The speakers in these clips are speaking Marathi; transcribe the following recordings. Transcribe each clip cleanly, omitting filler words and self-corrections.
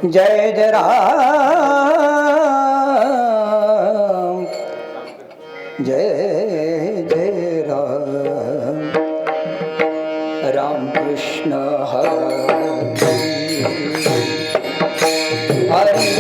जय जय राम, जय जय राम, राम कृष्ण हरे हरे,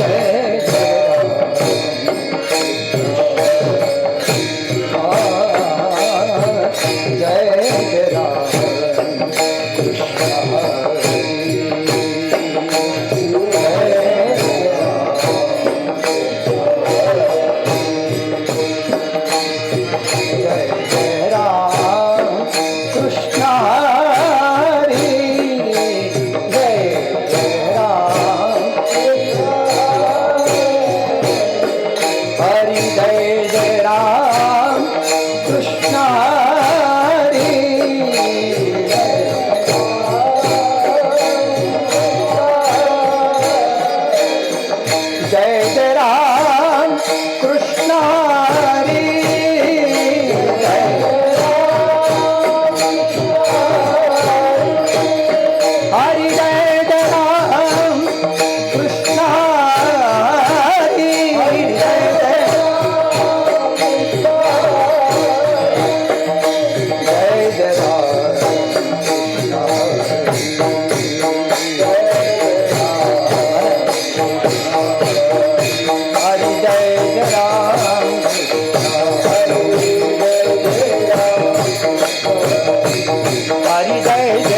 जय जय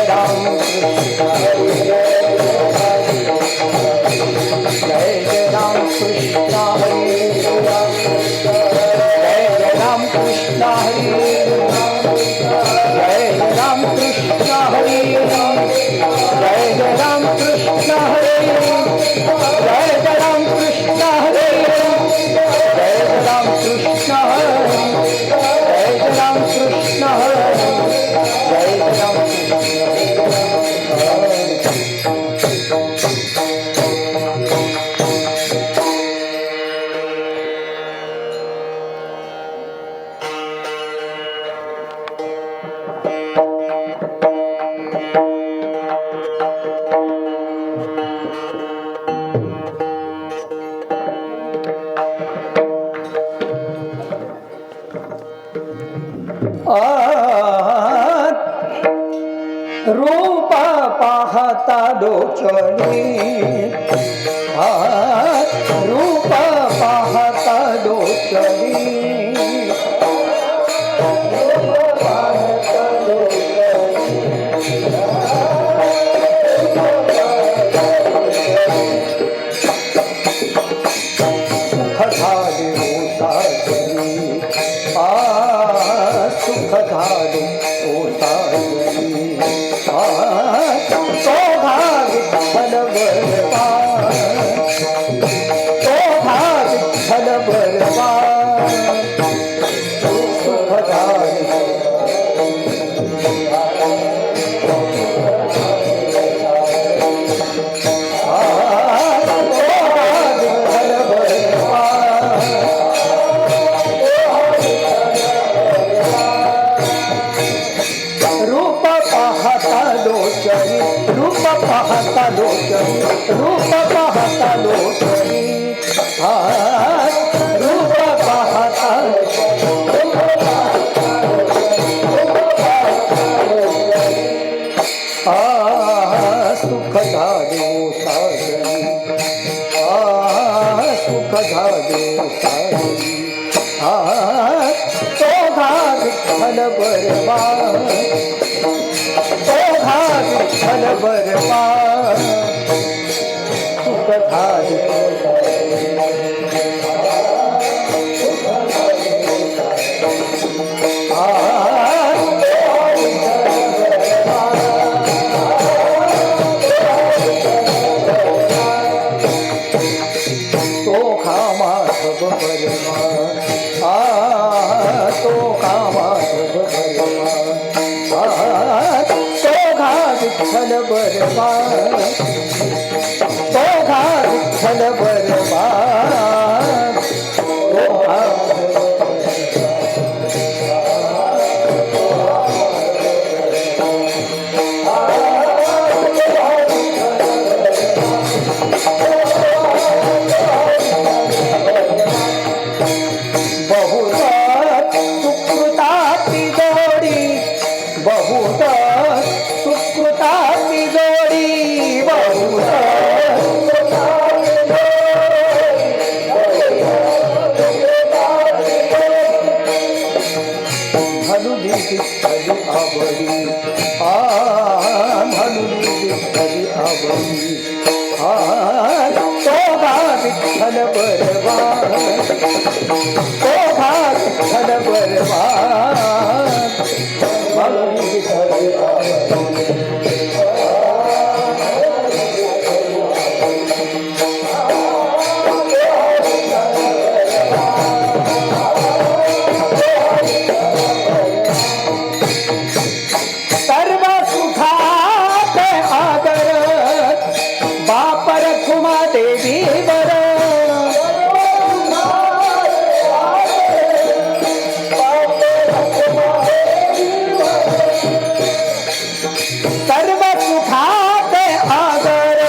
राम, जय जय राम, कृष्ण हरे रूप पाहता डोचणी, रूप पाहता डोचणी, सुख झाले ओसाजणी, सुख झाले ओसाजणी, तो भाग फल बरवा, तो भाग फल बरवा, सुख झाले रूप पाहता लोचनी, रूप पाहता लोचनी, रूप पाहता लोचनी, रूप पाहता सुख झाले साजनी, सुख झाले साजनी, तो भाग फल बरवा, तो भाग फल बरवा, सुख झाले तो खामाधव बरमा, तो कामाधव बरमा, तो घाट फल बरवा, तो घाट फल बरवा, तो घाट सर्व सुखात आदर बाप रखुमा देवीवर सर्व सुखात आदर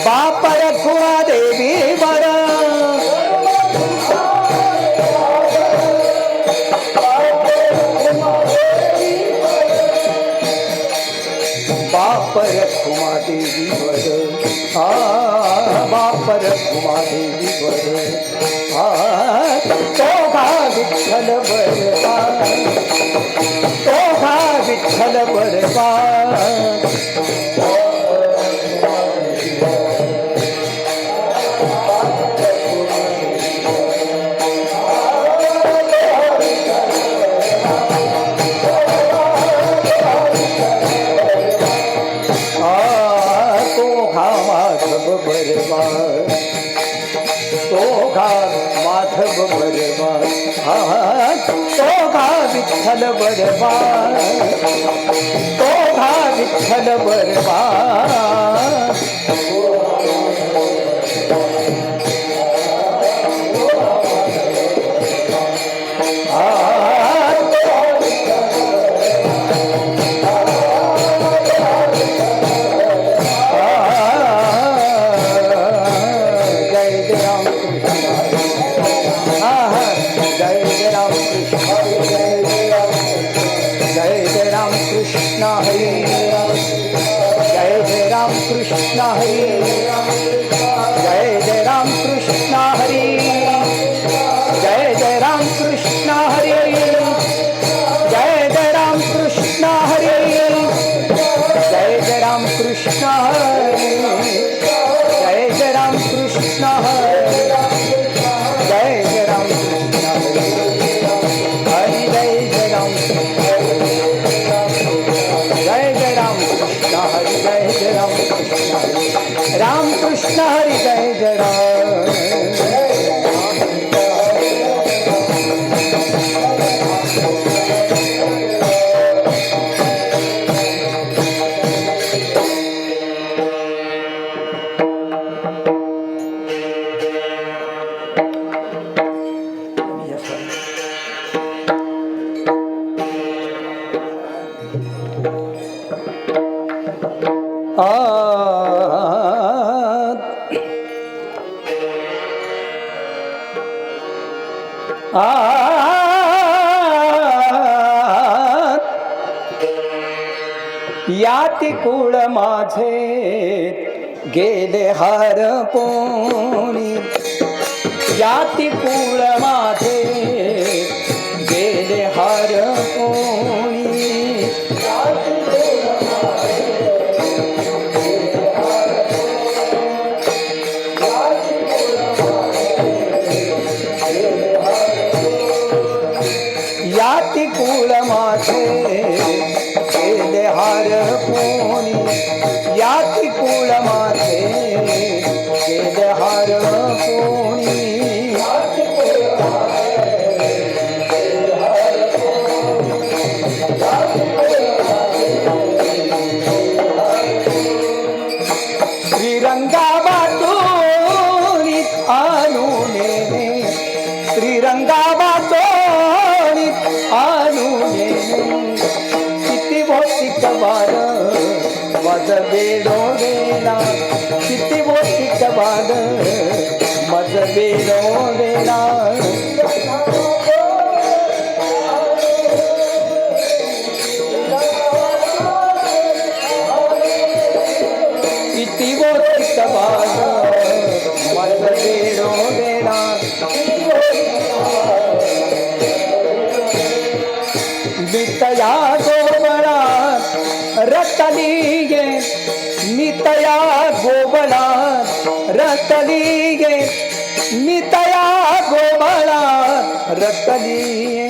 बाप रखुमा देवीवर बाप रखुमा देवीवर बाप रखुमा देवीवर तो घा विठ्ठल बरपा तो घा विठ्ठल बरपा माधव बरवा तो घा माधव बरवा तो घा विठ्ठल बरवा तो घा विठ्ठल बरवा कृष्ण हरी जय जय राम कृष्ण हरी जय जय राम कृष्ण हरी जय जय राम कृष्ण हरी जय जय राम कृष्ण हरी जय जय राम कृष्ण हरी जय जय राम कृष्ण हरी जय जय राम कृष्ण हरी हरि जय जय राम जय जय राम कृष्ण हरि जय जय राम कृष्ण हरि राम कृष्ण हरि जय जय राम याती कुळ माझे गेले हरपोणी याती कुळ माझे गेले हरपोणी याती कुळ माझे गेले हरपोणी याती कुळ माझे गेले हरपोणी श्रीरंगाबातून आणून श्रीरंगाबातून आणून किती भौतिक बार मज बेडोडेला किती भौतिक बार मज बेडोडेला किती भौतिक बार मज बेडोडेला नितया गोबळा रतली गे नितया गोबळा रतली गे नितया गोबळा रतली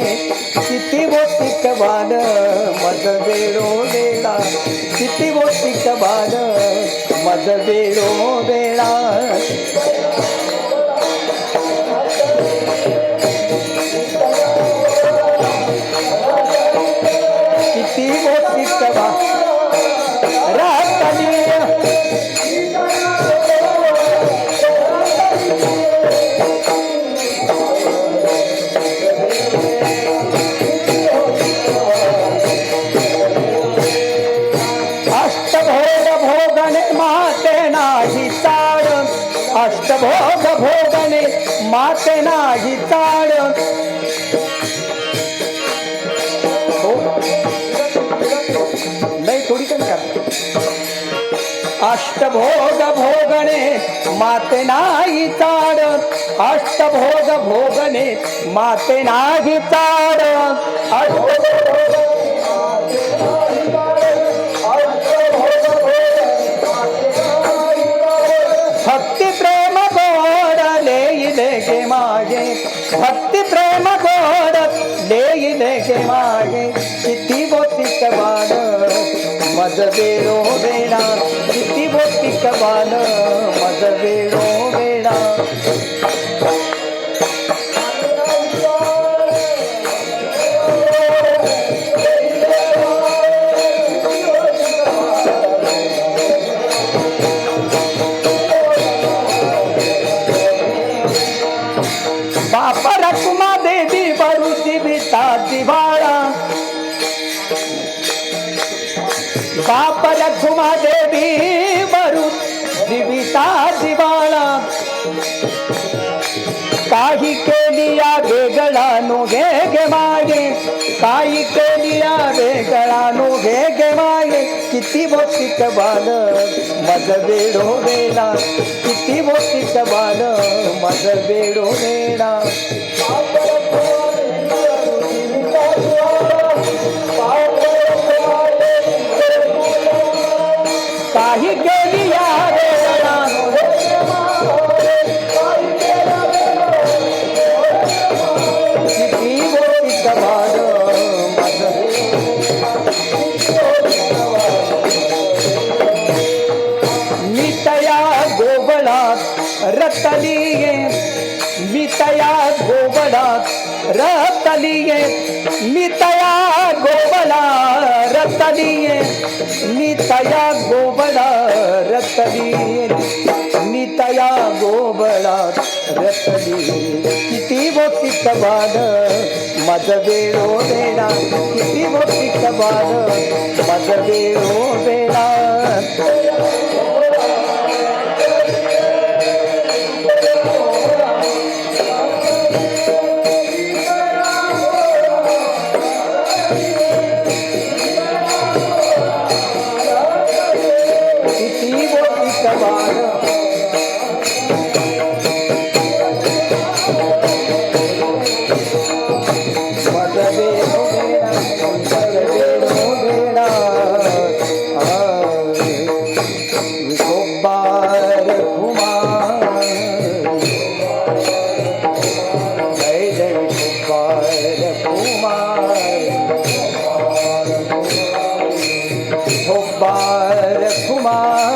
किती भौतिक बाल मज बेडोडेला किती गोष्टीच बाल मज वेळो वेळा किती गोष्टीच बाल रातली अष्टभोग भोगणे माते नाही चाड हो नाही थोडी कमी करा अष्टभोग भोगणे माते नाही चाड अष्टभोग भोगणे माते नाही चाड भक्ती प्रेम गोड लेईले गे मागे भक्ती प्रेम गोड लेईले गे मागे किती बोतीक बाल मज वेळो वेळा किती बोतीक बाल मज वेळो वेळा बापा रकुमा देवी बरू जीविता दिवाळा बाप रकुमा देवी बरू जीविता दिवाळा काही केलिया वेगळा नो घे गे मागे काही केलिया वेगळा नो घे गे मागे किती बोतीक बाल मज वेळो वेळा किती बोतीक बाल मज वेळो वेळा काही केलिया वेगळा किती बोतीक बाल मज मितया गोबळात रतलिये मितया गोबळात रतलिये मितया गोबळा रतलिये मितया गोबळा रतलिये मितया गोबळात रतलिये किती बोतीक बाल मज वेळो वेळा किती बोतीक बाल मज वेळो वेळा किती बोतीक बाल मज वेळो वेळा मज वेळो वेळा विठोबार कुमार जय जय विठोबार कुमार विठोबार कुमार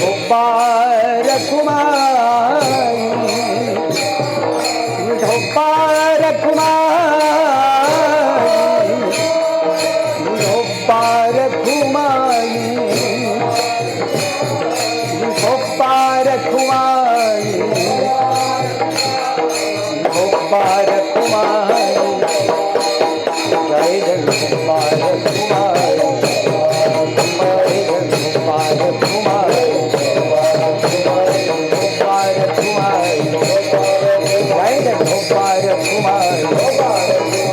विठोबार कुमार विठोबार कुमार विठोबार कुमार विठोबार कुमार विठोबार कुमार जय जय विठोबार कुमार जय जय विठोबार कुमार विठोबार कुमार जय जय विठोबार कुमार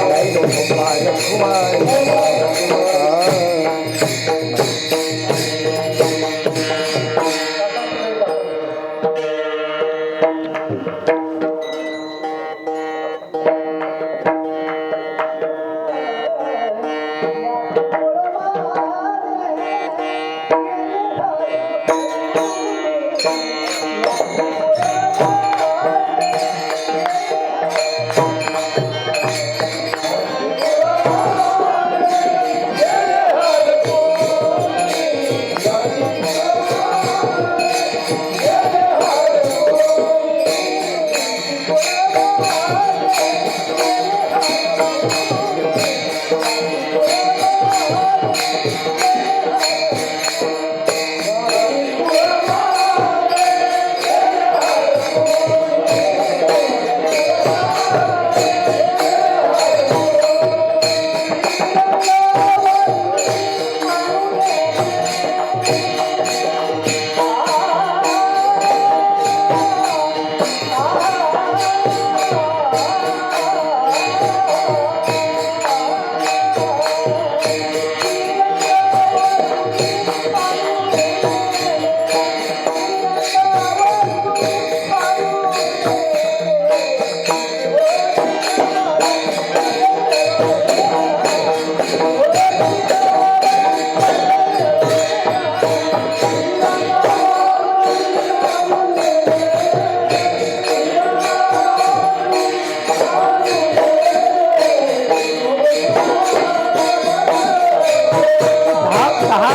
जय जय विठोबार कुमार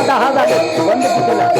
दहा झाले बंद केला.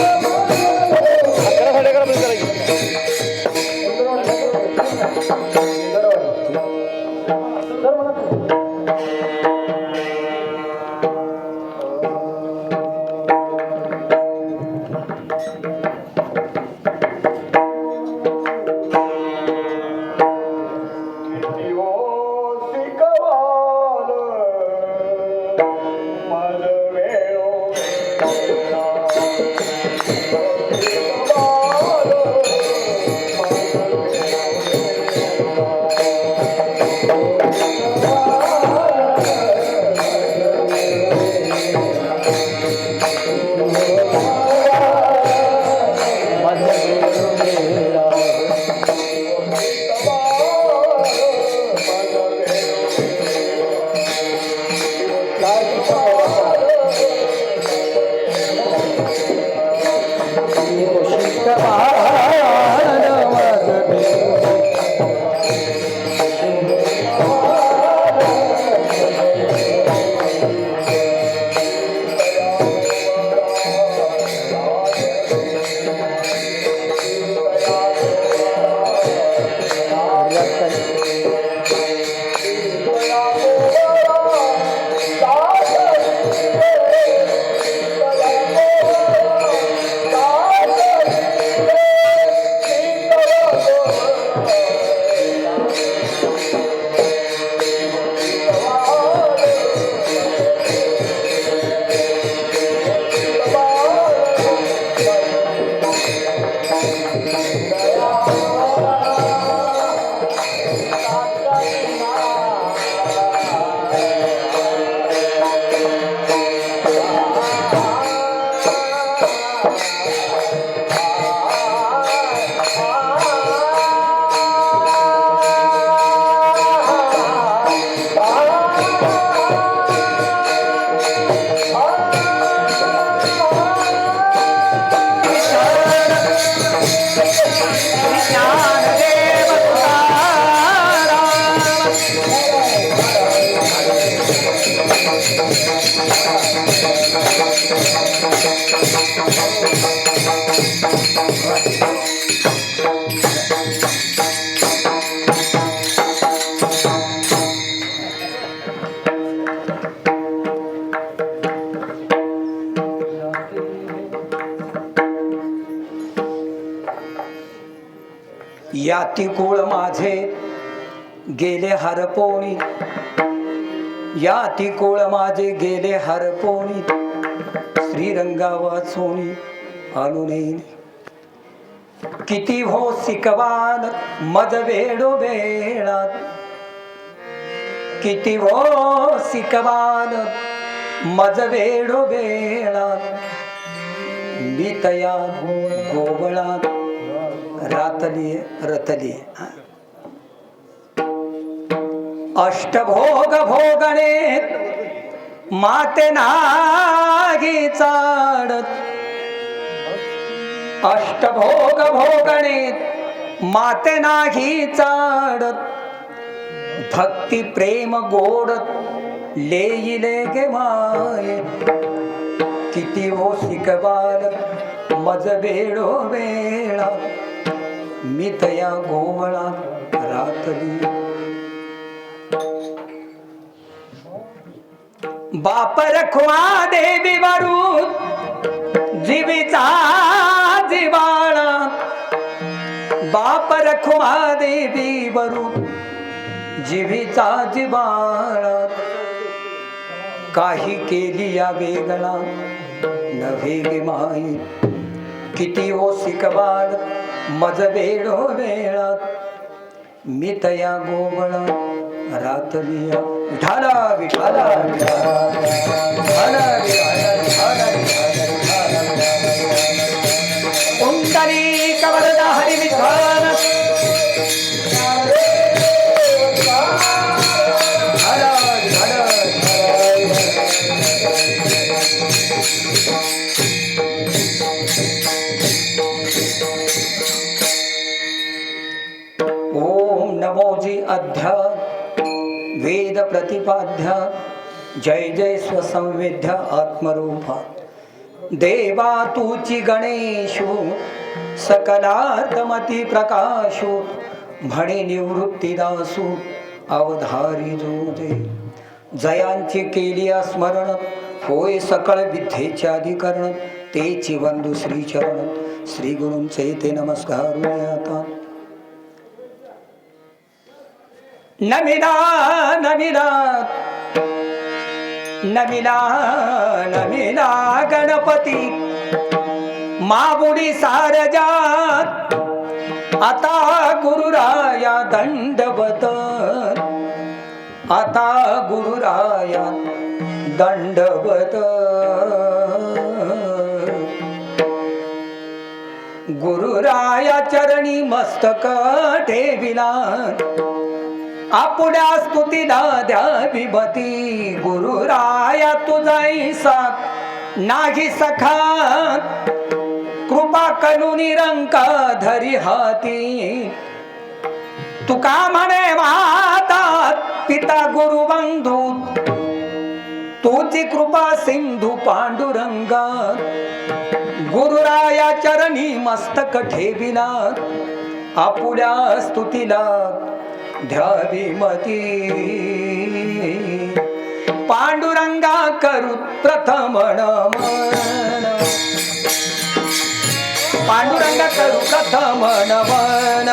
याती कुळ माझे गेले हरपोणी, याती कुळ माझे गेले हरपोणी, श्रीरंगा वाचोणी आणून किती हो सिकवान मज वेडो वेळात, किती हो सिकवान मज वेडो वेळात, मी तया गोवळात रातली रतली. अष्टभोग भोगणे माते नागी चाडत, अष्टभोग भोगणे माते नाही चाडत, भक्ती प्रेम गोडत लेईले गे माये, किती हो शिकवाल मज वेळो वेळा, मी तया गोवळा रातली. बाप रखुमा देवी वरून जीवीचा जिवाळा, बाप रखुमा देवी वरून जीवीचा जिवाळा, काही केली या वेगळा नव्हे गे माई किती ओसिक बाळ मज वेळो वेळात मी तया गोवळा रातलिया विठाला विठाला कुंडली कवरदा हरी विठाल ओम नमोजी अध्यात्म वेद प्रतिपाद्या जय जय स्वसंवेद्या आत्मरूपा देवा तुची गणेशु सकलार्थमती प्रकाशु म्हणे निवृत्तीदासु अवधारी जोजे जयांची केली स्मरण होय सकळ विद्येचे अधिकरण तेची वंदू श्री चरण श्री गुरूंचे ते नमस्कार आता नमिला नमिला नमिला नमिला गणपती माबुडी सारजात आता गुरुराया दंडवत आता गुरुराया दंडवत गुरुराया चरणी मस्तक ठेविला आपुड्या स्तुतीला द्यावी बती गुरुराया तुझाई साथ नाही सखा कृपा करू निरंका धरी हाती तुका म्हणे माता पिता गुरु बंधू तुझी कृपा सिंधू पांडुरंगा गुरुराया चरणी मस्तक ठेविला आपुड्या स्तुतीला द्यावी मती पांडुरंगा करू प्रथम नमन पांडुरंगा करू प्रथम नमन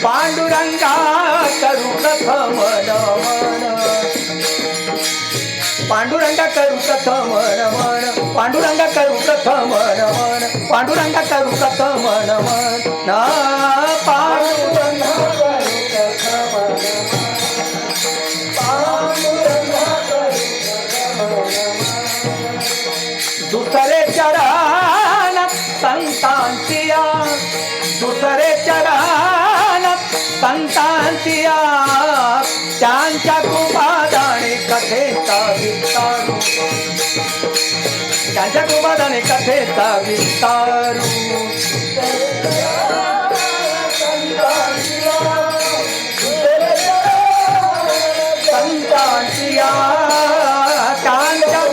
पांडुरंगा करू प्रथम नमन पांडुरंगा करू प्रथम नमन पांडुरंगा करू प्रथम नमन पांडुरंगा करू प्रथम नमन ना पांडुरंगा दुसरे चरण संतांतिया दुसरे चरण संतांतिया त्यांच्या कृपादाने कथेचा विस्तारू त्यांच्या कृपादाने कथेचा विस्तारू संतांतिया त्यांच्या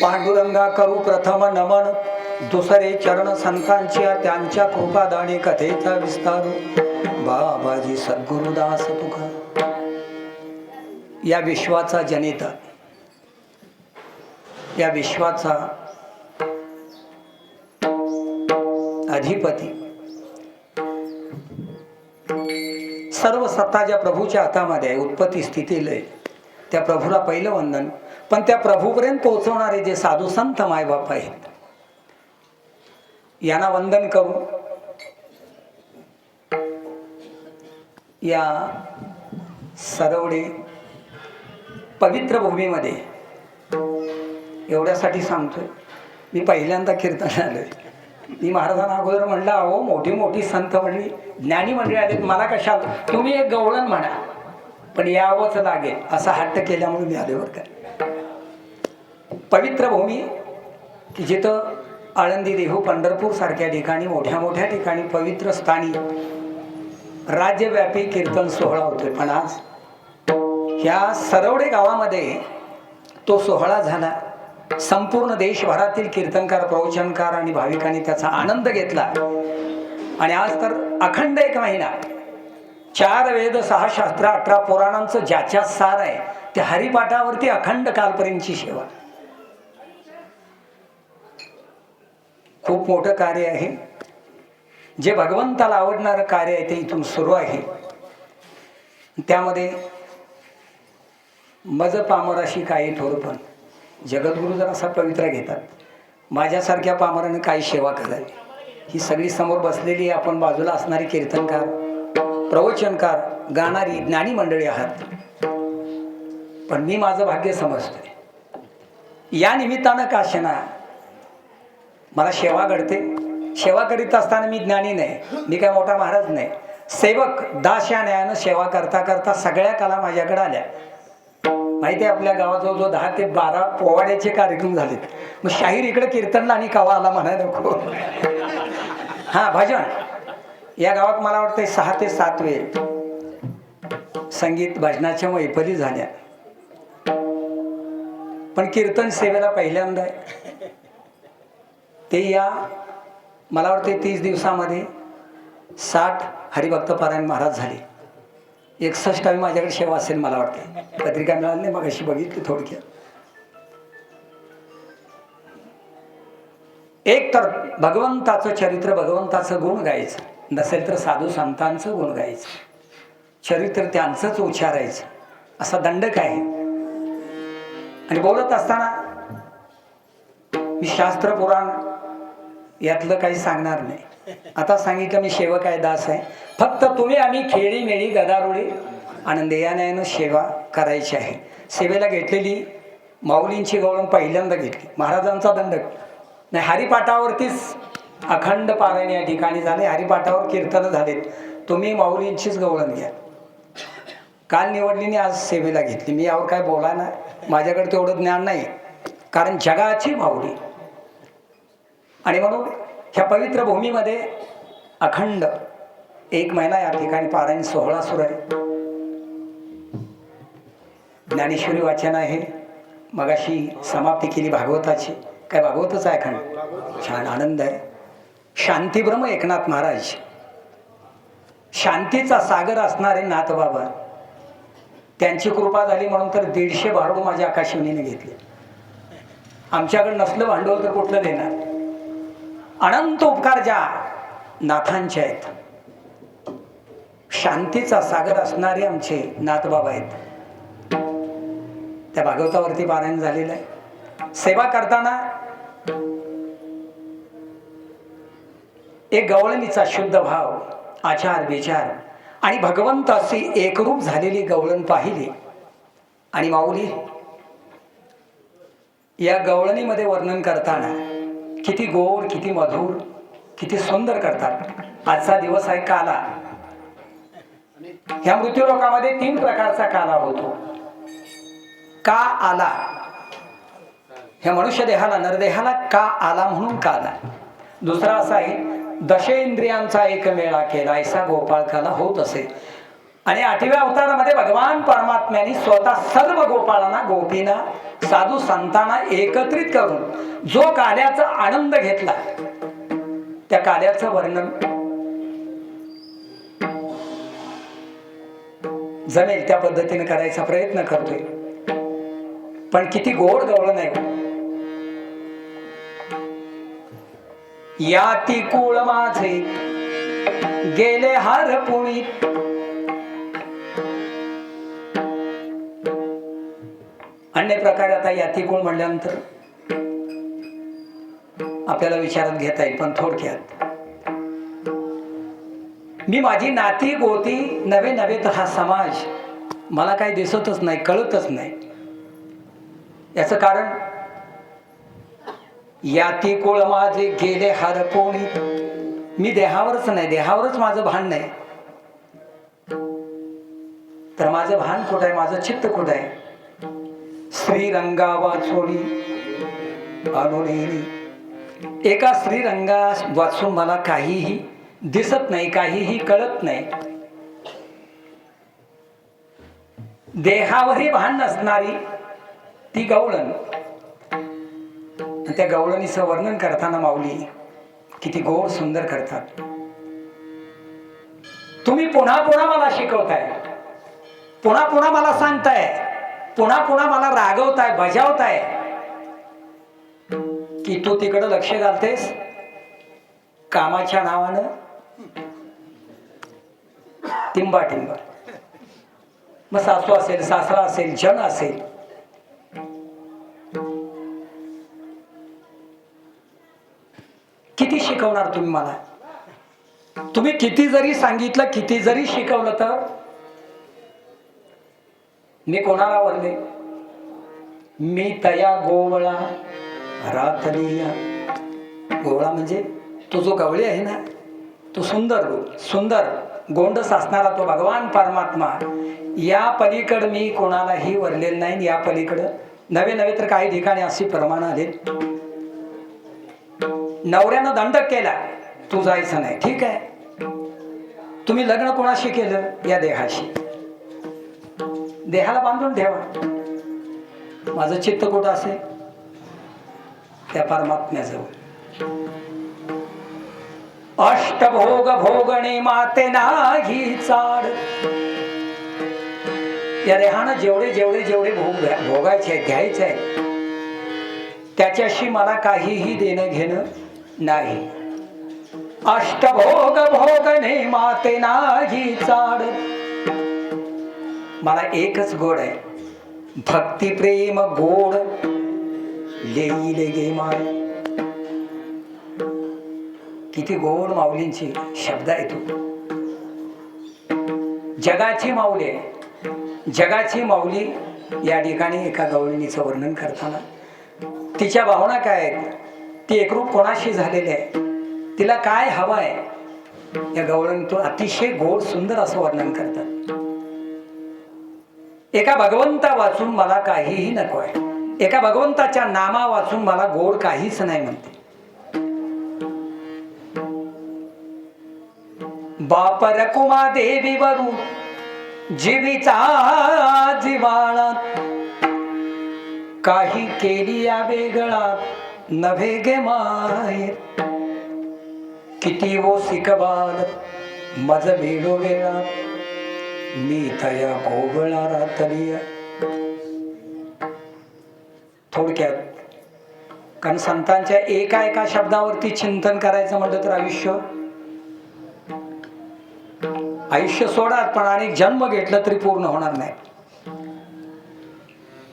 पांडुरंगा करू प्रथम नमन दुसरे चरण संतांच्या त्यांच्या कृपादाने कथेचा विस्तार बाबाजी सद्गुरुदास तुका या विश्वाचा जनिता या विश्वाचा अधिपती सर्व सत्ता ज्या प्रभूच्या हातामध्ये आहे उत्पत्ती स्थिती लय त्या प्रभूला पहिलं वंदन पण त्या प्रभूपर्यंत पोहोचवणारे जे साधू संत मायबाप आहेत यांना वंदन करू या सरवडे पवित्र भूमीमध्ये एवढ्यासाठी सांगतोय मी पहिल्यांदा कीर्तन आलोय मी महाराजांना अगोदर म्हणलं, अहो मोठी मोठी संत मंडळी ज्ञानी मंडळी आले, मला कशाला, तुम्ही एक गवळण म्हणा पण यावंच लागेल असा हट्ट केल्यामुळे मी आले बरं का. पवित्र भूमी की जिथं आळंदी, देहू, पंढरपूर सारख्या ठिकाणी मोठ्या मोठ्या ठिकाणी पवित्र स्थानी राज्यव्यापी कीर्तन सोहळा होतोय, पण आज ह्या सरवडे गावामध्ये तो सोहळा झाला. संपूर्ण देशभरातील कीर्तनकार, प्रवचनकार आणि भाविकांनी त्याचा आनंद घेतला. आणि आज तर अखंड एक महिना 4 वेद 6 शास्त्र 18 पुराणांचं ज्याच्या सार आहे त्या हरिपाठावरती अखंड कालपर्यंतची सेवा. खूप मोठं कार्य आहे. जे भगवंताला आवडणारं कार्य आहे ते इथून सुरू आहे. त्यामध्ये मज पामराशी काही थोरपण जगद्गुरु जर असा पवित्रा घेतात, माझ्यासारख्या पामराने काही सेवा करावी. ही सगळी समोर बसलेली आपण बाजूला असणारी कीर्तनकार, प्रवचनकार, गाणारी ज्ञानी मंडळी आहात. पण मी माझं भाग्य समजतोय या निमित्तानं काशना मला सेवा घडते. सेवा करीत असताना मी ज्ञानी नाही, मी काय मोठा महाराज नाही, सेवक दास या न्यायानं सेवा करता करता सगळ्या कला माझ्याकडे आल्या. माहिती आहे आपल्या गावात जो 10 ते 12 पोवाड्याचे कार्यक्रम झालेत. मग शाहीर इकडे कीर्तनला आणि कवा आला म्हणायला नको. हा भजन या गावात मला वाटतं 6 ते 7 वेळ संगीत भजनाच्या मैफली झाल्या. पण कीर्तन सेवेला पहिल्यांदा आहे ते या मला वाटते 30 दिवसामध्ये 60 हरिभक्त पारायण महाराज झाले. 61वी माझ्याकडे सेवा असेल मला वाटते, पत्रिका मिळाली नाही, मग अशी बघितली थोडक्यात. एक तर भगवंताचं चरित्र, भगवंताचं गुण गायचं, नसेल तर साधू संतांचं गुण गायचं, चरित्र त्यांचंच उच्चारायचं असा दंडक आहे. आणि बोलत असताना मी शास्त्र पुराण यातलं काही सांगणार नाही. आता सांगितलं मी सेवक आहे, दास आहे. फक्त तुम्ही आम्ही खेळी मेळी गदारोळी आनंदी या न्यायानं सेवा करायची आहे. सेवेला घेतलेली माऊलींची गवळण पहिल्यांदा घेतली. महाराजांचा दंडक नाही, हरिपाठावरतीच अखंड पारायण या ठिकाणी झाले, हरिपाठावर कीर्तन झालेत. तुम्ही माऊलींचीच गवळण घ्या. काल निवडलीने आज सेवेला घेतली. मी यावर काय बोला ना, माझ्याकडे तेवढं ज्ञान नाही, कारण जगाची माऊली. आणि म्हणून ह्या पवित्र भूमीमध्ये अखंड 1 महिना या ठिकाणी पारायण सोहळा सुरू आहे. ज्ञानेश्वरी वाचन आहे, मगाशी समाप्ती केली भागवताची. काय भागवतच आहे अखंड, छान आनंद आहे. शांतीब्रह्म एकनाथ महाराज, शांतीचा सागर असणारे नाथबाबा, त्यांची कृपा झाली म्हणून तर 150 भारुड माझ्या आकाशवाणीने घेतले. आमच्याकडे नसलं भांडवल तर कुठलं देणार. अनंत उपकार ज्या नाथांचे आहेत, शांतीचा सागर असणारे आमचे नाथबाबा आहेत. त्या भागवतावरती पारायण झालेलं आहे. सेवा करताना एक गवळणीचा शुद्ध भाव, आचार विचार आणि भगवंत अशी एकरूप झालेली गवळण पाहिली. आणि माऊली या गवळणीमध्ये वर्णन करताना किती गोड, किती मधुर, किती सुंदर करतात. आजचा दिवस आहे काला. ह्या मृत्यूलोकामध्ये 3 प्रकारचा काला होतो. का आला, ह्या मनुष्य देहाला, नरदेहाला का आला म्हणून काला. दुसरा असा आहे, दशेंद्रियांचा एक मेळा केला ऐसा गोपाळ काला होत असे. आणि 8व्या अवतारामध्ये भगवान परमात्म्याने स्वतः सर्व गोपाळांना, गोपींना, साधू संतांना एकत्रित करून जो काल्याचा आनंद घेतला, त्या काल्याचं वर्णन जमेल त्या पद्धतीने करायचा प्रयत्न करतोय. पण किती गोड गवळण आहे. याती कुळ माझे गेले हार पुणी, अन्य प्रकारे आता यातिकुळ म्हणल्यानंतर आपल्याला विचारात घेता येईल, पण थोडक्यात मी माझी नाती गोती नवे नवे तर हा समाज मला काही दिसतच नाही, कळतच नाही. याचं कारण याती कुळ माझे गेले हरपोणी. मी देहावरच नाही, देहावरच माझं भान नाही. तर माझं भान कुठं आहे, माझं चित्त कुठं आहे? श्रीरंगा वाचोनी अनुनेनी. एका श्रीरंगा वाचून मला काहीही दिसत नाही, काहीही कळत नाही. देहावरही भान नसणारी ती गवळण. त्या गवळणीचं वर्णन करताना माऊली किती गोड सुंदर करतात. तुम्ही पुन्हा पुन्हा मला शिकवताय, पुन्हा पुन्हा मला सांगताय, पुन्हा पुन्हा मला रागवताय, बजावताय की तू तिकडं लक्ष घालतेस कामाच्या नावानं टिंबा. मग सासू असेल, सासरा असेल, जन असेल, किती शिकवणार तुम्ही मला? तुम्ही किती जरी सांगितलं, किती जरी शिकवलं, तर मी कोणाला वरले? मी तया गोवळा रातलिया. गोवळा म्हणजे तो जो गवळी आहे ना, तो सुंदर सुंदर गोंड सासणारा तो भगवान परमात्मा. या पलीकड मी कोणालाही वरलेलं नाही. या पलीकडं नवे नवे तर काही ठिकाणी अशी प्रमाण आले, नवऱ्यानं दंडक केला, तू जायचं नाही. ठीक आहे, तुम्ही लग्न कोणाशी केलं? या देहाशी. देहाला बांधून ठेवा. माझं चित्त कुठं असेल? त्या परमात्म्याजवळ. अष्टभोग भोगणे माते नाही चाड. या देहानं जेवढे जेवढे जेवढे भोगायचे आहेत, घ्यायचे आहेत, त्याच्याशी मला काहीही देणं घेणं नाही. अष्टभोग भोगणे माते नाही चाड. मला एकच गोड आहे, भक्ती प्रेम गोड लेईले गे माय. किती गोड माऊलींची शब्द आहे. तू जगाची माऊली आहे. जगाची माऊली या ठिकाणी एका गवळणीचं वर्णन करताना तिच्या भावना काय आहेत, ती एकरूप कोणाशी झालेली आहे, तिला काय हवं आहे, या गवळणीतून अतिशय गोड सुंदर असं वर्णन करतात. एका भगवंता वाचून मला काहीही नको आहे. एका भगवंताच्या नामा वाचून मला गोड काहीच नाही म्हणते. बाप रकुमा देवी वरू जीवीचा जिवाळा. काही केली या वेगळा नव्हे गे माय. किती वो सिकबाल मज वेळो वेळा. मी तया गोवळा रातलिया. थोडक्यात, कारण संतांच्या एका एका शब्दावरती चिंतन करायचं म्हटलं तर आयुष्य सोडात, पण अनेक जन्म घेतलं तरी पूर्ण होणार नाही.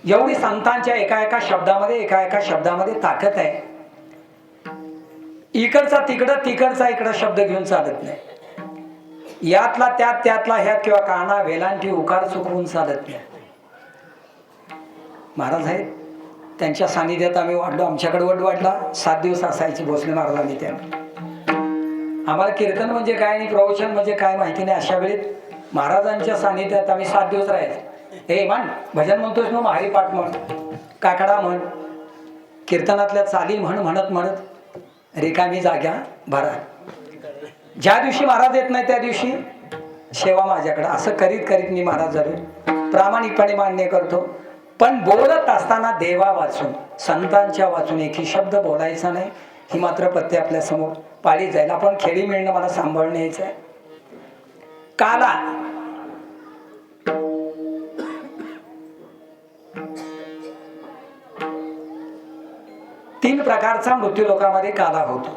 एवढी संतांच्या एका एका शब्दामध्ये ताकद आहे. इकडचा तिकडं, तिकडचा इकडं शब्द घेऊन चालत नाही. यातला त्यात, त्यातला ह्यात, किंवा काना वेलांटी उकार चुकवून चालत नाही. महाराज आहेत, त्यांच्या सानिध्यात आम्ही वाढलो. आमच्याकडे वड वाढला 7 दिवस असायची भोसले महाराजांनी. त्यांना आम्हाला कीर्तन म्हणजे काय आणि प्रवचन म्हणजे काय माहिती नाही. अशा वेळेत महाराजांच्या सानिध्यात आम्ही 7 दिवस राहायचो. हे म्हण, भजन म्हणतोस मग हरिपाठ म्हण, काकडा म्हण, कीर्तनातल्या चाली म्हण, म्हणत म्हणत रिकामी जाग्या भरा. ज्या दिवशी महाराज येत नाही त्या दिवशी सेवा माझ्याकडे. असं करीत करीत मी महाराज झालो. प्रामाणिकपणे मान्य करतो. पण बोलत असताना देवा वाचून, संतांच्या वाचून एकही शब्द बोलायचा नाही. ही मात्र पत्ते आपल्या समोर पाळी जाईल. आपण खेळी मिळणं मला सांभाळून यायचं आहे. काला तीन प्रकारचा मृत्यू लोकांमध्ये काला होतो.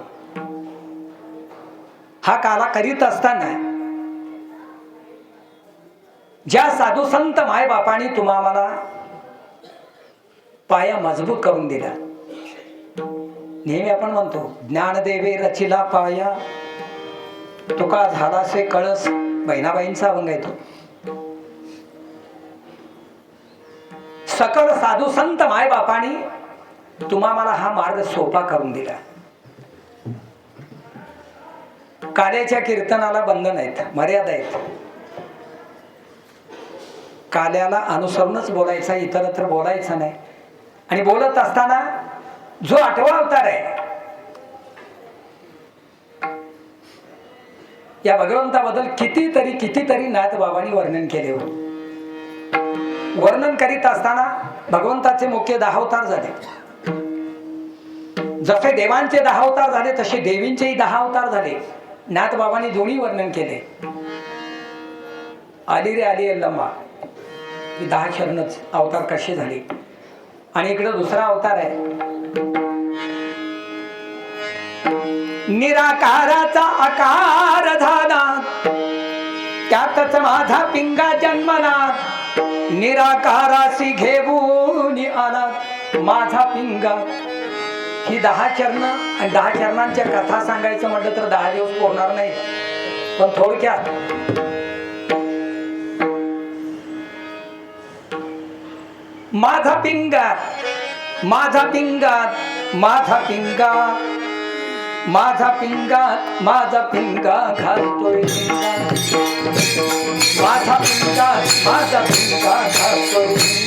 हा काला करीत असताना ज्या साधू संत माय बापांनी तुम्हाला पाया मजबूत करून दिला. नेहमी आपण म्हणतो, ज्ञानदेवे रचिला पाया, तुका झालासे कळस. बहिणाबाईंचा अभंग आहे तो. सकळ साधू संत माय बापांनी तुम्हा मला हा मार्ग सोपा करून दिला. काल्याच्या कीर्तनाला बंधन आहेत, मर्यादा आहेत. काल्याला अनुसरूनच बोलायचा, इतरत्र बोलायचं नाही. आणि बोलत असताना जो 8वा अवतार आहे, या भगवंताबद्दल कितीतरी नाथबाबांनी वर्णन केले हो. वर्णन करीत असताना भगवंताचे मुख्य 10 अवतार झाले. जसे देवांचे 10 अवतार झाले तसे देवींचेही 10 अवतार झाले. नाथबाबांनी दोन्ही वर्णन केले. आली रे आली अल्लम्मा, 10 शरणच अवतार कसे झाले. आणि इकडे दुसरा अवतार आहे, निराकाराचा आकार झाला, त्यातच माझा पिंगा जन्मला, निराकारासी घेऊन आला माझा पिंगा. ही 10 चरण आणि 10 चरणांच्या कथा सांगायचं म्हटलं तर 10 दिवस पुरणार नाही. पण थोडक्यात माझा पिंगा, माझा पिंगा, माझा पिंगा, माझा पिंगा, माझा पिंगा घालतोय, माझा पिंगा, माझा पिंगा घालतोय,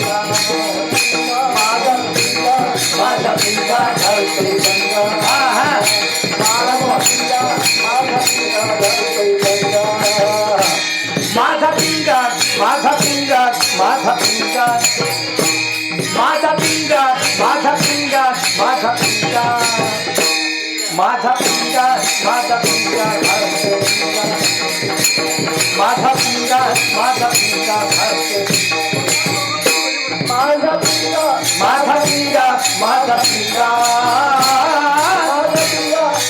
माझा पिंगा, माझा पिंगा घालतोय गंगा. माझा पिंगा, माझा पिंगा घालतोय गंगा. माझा पिंगा, माझा पिंगा, माझा पिंगा, माझा पिंगा, माझा पिंगा, माझा पिंगा, माझा पिंगा, माझा पिंगा घालतोय, माझा पिंगा, माझा पिंगा घालतोय, माझा पिंगा, माझा पिंगा, माझा पिंगा,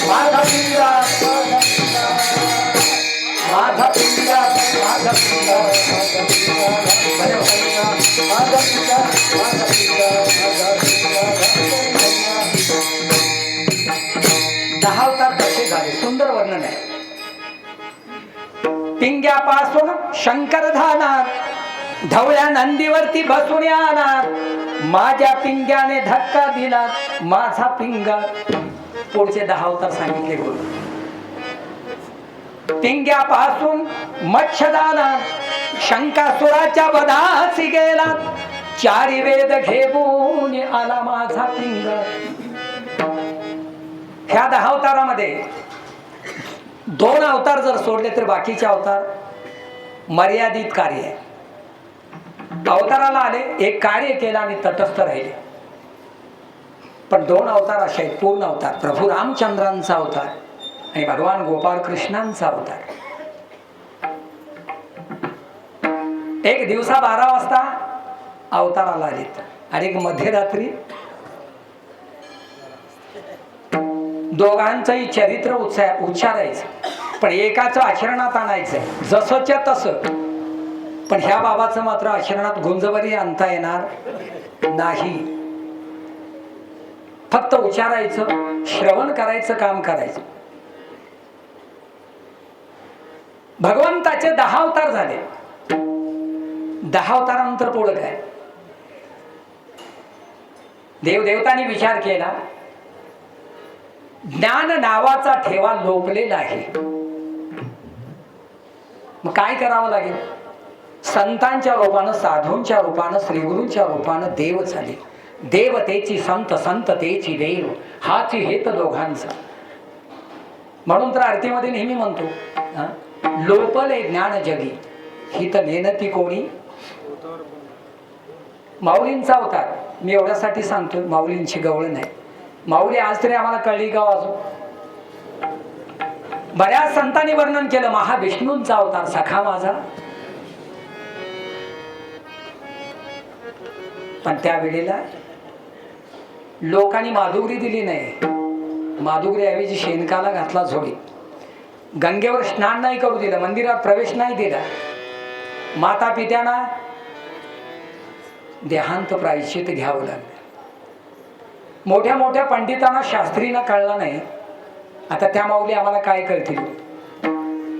माझा पिंगा, माझा पिंगा, माझा पिंगा, माझा पिंगा, माझा पिंगा. 10 अवतार कसे झाले, सुंदर वर्णन आहे. पिंग्यापासून शंकर धानार, ढवळ्या नंदीवरती बसून येणार, माझ्या पिंग्याने धक्का दिला माझा पिंगा. पुढचे 10 अवतार सांगितले गुरु. पिंग्यापासून मच्छदाना, शंकासुराच्या वधासी गेला, 4 वेद घेऊन आला माझा पिंगा. ह्या 10 अवतारामध्ये 2 अवतार जर सोडले तर बाकीचे अवतार मर्यादित कार्य आहे. अवताराला आले, एक कार्य केलं आणि तटस्थ राहिले. पण 2 अवतार असे आहेत पूर्ण अवतार, प्रभू रामचंद्रांचा अवतार आणि भगवान गोपाळ कृष्णांचा अवतार. एक दिवसा 12 वाजता अवताराला आलेत आणि एक मध्यरात्री. दोघांचंही चरित्र उच्चारायचं, पण एकाचं आचरणात आणायचंय जसंच्या तसं. पण ह्या बाबाचं मात्र आचरणात गुंजवरी आणता येणार नाही. फक्त उच्चारायचं, श्रवण करायचं, काम करायचं. भगवंताचे 10 अवतार झाले. 10 अवतारानंतर पुढं काय? देवदेवतांनी विचार केला, ज्ञान नावाचा ठेवा लोपलेला आहे. मग काय करावं लागेल? संतांच्या रूपानं, साधूंच्या रूपानं, श्रीगुरूंच्या रूपानं देव झाले. देवतेची संत, संततेची देव, हाच हेत दोघांचा. म्हणून तर आरतीमध्ये नेहमी म्हणतो, लोपले ज्ञान जगी ही तर नेनती कोणी. माऊलींचा अवतार मी एवढ्यासाठी सांगतो, माऊलींची गवळ नाही. माऊली आज तरी आम्हाला कळली का अजून? बऱ्याच संतांनी वर्णन केलं, महाविष्णूंचा अवतार सखा माझा. पण त्यावेळेला लोकांनी माधुरी दिली नाही. माधुरी ऐवजी शेणकाला घातला झोळी. गंगेवर स्नान नाही करू दिलं, मंदिरात प्रवेश नाही दिला. माता पित्यांना देहांत प्रायश्चित घ्यावं लागलं. मोठ्या मोठ्या पंडितांना, शास्त्रींना कळला नाही. आता त्या माऊली आम्हाला काय कळतील,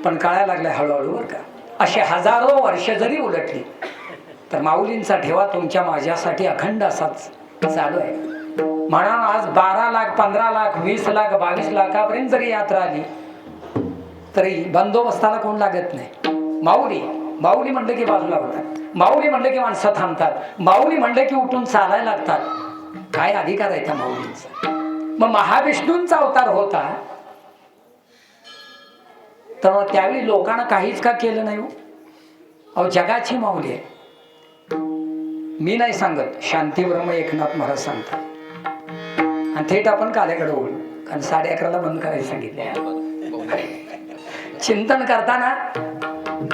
पण कळायला लागल्या हळूहळू बरं का. असे हजारो वर्ष जरी उलटली तर माऊलींचा ठेवा तुमच्या माझ्यासाठी अखंड असाच चालू आहे. म्हणा आज 12 लाख 15 लाख 20 लाख 22 लाखापर्यंत जरी यात्रा आली तरी बंदोबस्ताला कोण लागत नाही. माऊली माऊली म्हणलं की बाजूला होतात, माऊली म्हणलं की माणसं थांबतात, माऊली म्हणलं की उठून चालायला लागतात. काय अधिकार आहे त्या माऊलींचा? मग महाविष्णूंचा अवतार होता तर मग त्यावेळी लोकांना काहीच का केलं नाही? अहो जगाची माऊली आहे. मी नाही सांगत, शांती ब्रह्म एकनाथ महाराज सांगतात. आणि थेट आपण काल्याकडे ओढू, कारण 11:30ला बंद करायला सांगितले. चिंतन करताना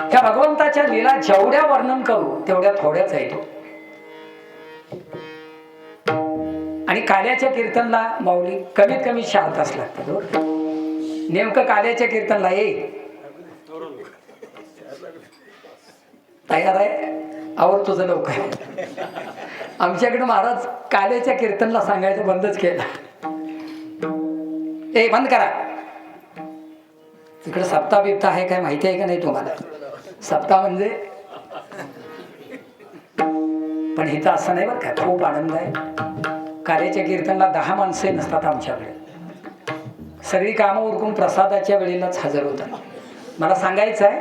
त्या भगवंताच्या लीला जेवढ्या वर्णन करू तेवढ्या थोड्याच आहेत. आणि काल्याच्या कीर्तनला माऊली कमीत कमी 4 तास लागतात. नेमकं काल्याच्या कीर्तनला तयार आहे आवर तुझं लवकर. आमच्याकडे महाराज काल्याच्या कीर्तनला सांगायचं बंदच केलं. बंद करा. इकडे सप्ताह बिप्ता आहे काय माहिती आहे का नाही तुम्हाला? सप्ताह म्हणजे पण इथं असं नाही बरं का. खूप आनंद आहे. काल्याच्या कीर्तनला 10 माणसे नसतात आमच्याकडे. सगळी कामं उरकून प्रसादाच्या वेळेलाच हजर होतात. मला सांगायचं आहे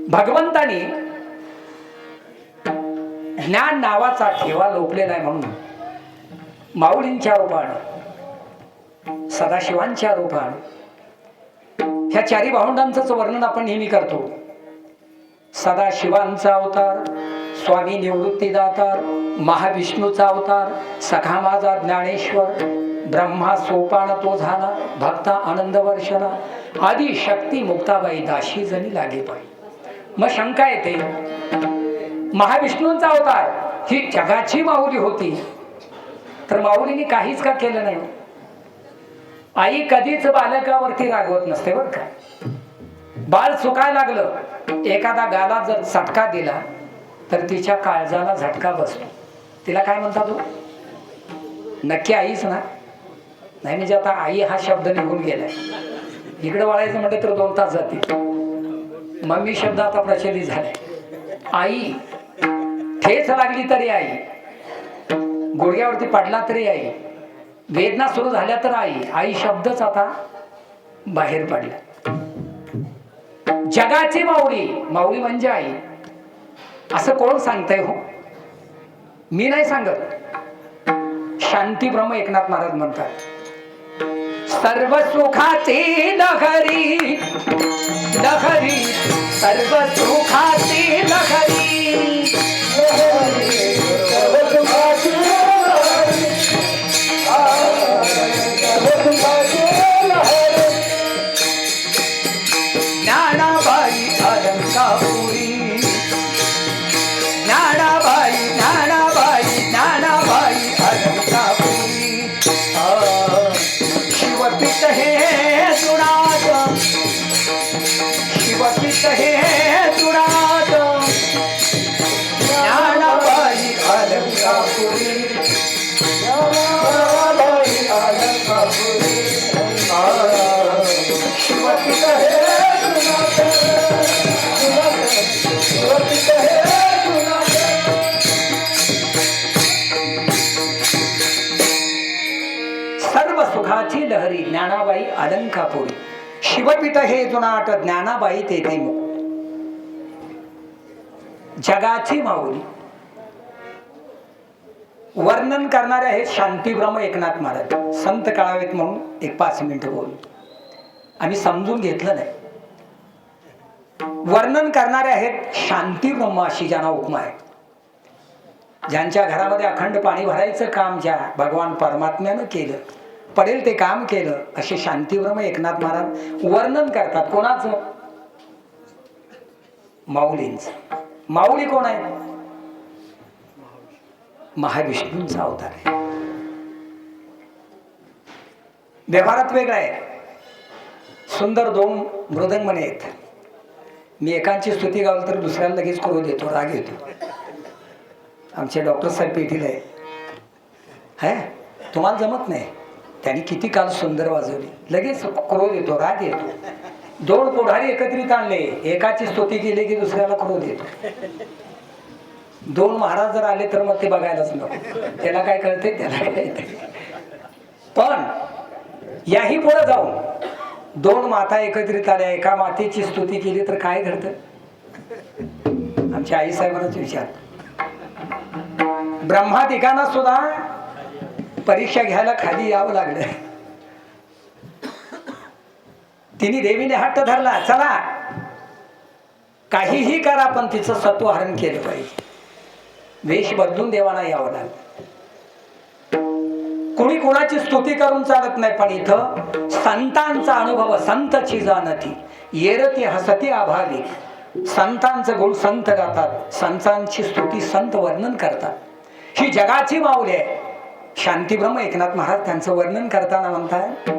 भगवंतानी ज्ञान नावाचा ठेवा लोपलेला आहे म्हणून माऊलींच्या रूपानं सदाशिवांच्या रूपानं ह्या 4 भावंडांचंच वर्णन आपण नेहमी करतो. सदाशिवांचा अवतार, स्वामी निवृत्तीदातार, महाविष्णूचा अवतार, सखा माझा ज्ञानेश्वर, ब्रह्मा सोपान तो झाला, भक्ता आनंद वर्षला, आदी शक्ती मुक्ताबाई दाशी जणी लागे पाई. मग शंका येते, महाविष्णूंचा अवतार ही जगाची माऊली होती तर माऊलीने काहीच का केलं नाही? आई कधीच बालकावरती रागवत नसते बरं का. बाळ चुकायला लागलं, एखादा गाला जर चटका दिला तर तिच्या काळजाला झटका बसतो. तिला काय म्हणतात तू? नक्की आईच ना? नाही म्हणजे आता आई हा शब्द निघून गेलाय. इकडे वळायचं म्हटलं तर 2 तास जातील. मम्मी शब्द आता प्रचलित झालाय. आई, ठेच लागली तरी आई, गुडघ्यावरती पडला तरी आई, वेदना सुरू झाल्या तर आई. आई शब्दच आता बाहेर पडला. जगाची माऊली, माऊली म्हणजे आई असं कोण सांगतंय? हो, मी नाही सांगत. शांती ब्रह्म एकनाथ महाराज म्हणतात, सर्व सुखाची लहरी लहरी, सर्व सुखाची लहरी, ज्ञानाबाई अलंकापुरी, ज्ञानाबाई ज्ञानाबाई ज्ञानाबाई अलंकापुरी. शिवपीठ हे जुनाट, शिवपीठ हे जुनाट, ज्ञानाबाई अलंकापुरी, ज्ञानाबाई अलंकापुरी. शिवपीठ हे सर्व सुखाची लहरी ज्ञानाबाई अलंकापुरी. शिवपीठ हे जुनाट, ज्ञानाबाई तेथे मुख. जगाची माऊली वर्णन करणारे आहेत शांती ब्रह्म एकनाथ महाराज. संत कळावेत म्हणून एक 5 मिनिटं बोलू. आम्ही समजून घेतलं नाही. वर्णन करणारे आहेत शांती ब्रह्म अशी ज्यांना उपमा आहे. ज्यांच्या घरामध्ये अखंड पाणी भरायचं काम ज्या भगवान परमात्म्यानं केलं, पडेल ते काम केलं, असे शांती ब्रह्म एकनाथ महाराज वर्णन करतात. कोणाचं? माऊलींचं. माऊली कोण आहे? महाविष्णूंचा अवतार आहे. व्यवहारात वेगळा आहे. सुंदर 2 मृदंग म्हणे आहेत. मी एकांची स्तुती गावली तर दुसऱ्याला लगेच करू देतो, राग येतो. आमचे डॉक्टर साहेब पेटीला आहे. तुम्हाला जमत नाही. त्यांनी किती काल सुंदर वाजवली, लगेच क्रोध येतो, राग येतो. 2 पुढारी एकत्रित आणले, एकाची स्तुती केली की दुसऱ्याला क्रोध येतो. 2 महाराज जर आले तर मग ते बघायलाच नको, त्याला काय कळते, त्याला काय कळते. पण याही पुढे जाऊन 2 माता एकत्रित आल्या, एका मातेची स्तुती केली तर काय घडतं. आमच्या आईसाहेबांनाच विचार, ब्रह्मादिकांना सुद्धा परीक्षा घ्यायला खाली यावं लागलं. तिने देवीने हट्ट धरला, चला काहीही करा पण तिचं सत्वहरण केलं पाहिजे. वेश बदलून देवाना यावं लागलं. कुणी कुणाची स्तुती करून चालत नाही, पण इथं संतांचा अनुभव संतची जाणती येरती हसती अभावी. संतांचं गुण संत गातात, संतांची स्तुती संत वर्णन करतात. ही जगाची माऊली आहे. शांतीब्रह्म एकनाथ महाराज त्यांचं वर्णन करताना म्हणतात,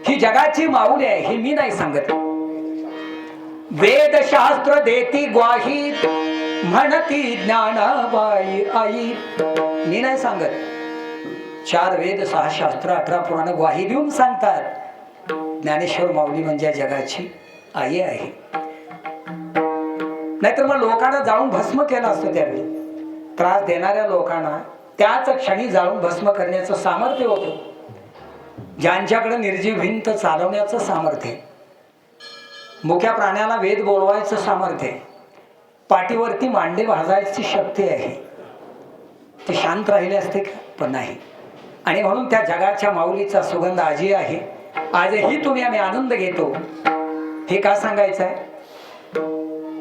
ही जगाची माऊली आहे. ही मी नाही सांगत, वेदशास्त्र देती ग्वाही म्हणती ज्ञानाबाई आई. मी नाही सांगत. 4 वेद 6 शास्त्र 18 पुराण ग्वाही देऊन सांगतात, ज्ञानेश्वर माऊली म्हणजे जगाची आई आहे. नाहीतर मग लोकांना जाळून भस्म केलं असतं. त्यावेळी त्रास देणाऱ्या लोकांना त्याच क्षणी जाळून भस्म करण्याचं सामर्थ्य होतं. ज्यांच्याकडे निर्जीव भिंत चालवण्याचं सामर्थ्य, मुक्या प्राण्याला वेद बोलवायचं सामर्थ्य, पाठीवरती मांडे भाजायची शक्ती आहे, ते शांत राहिले असते का? पण नाही. आणि म्हणून त्या जगाच्या माऊलीचा सुगंध आजी आहे. आजही तुम्ही आम्ही आनंद घेतो. हे का सांगायचं आहे?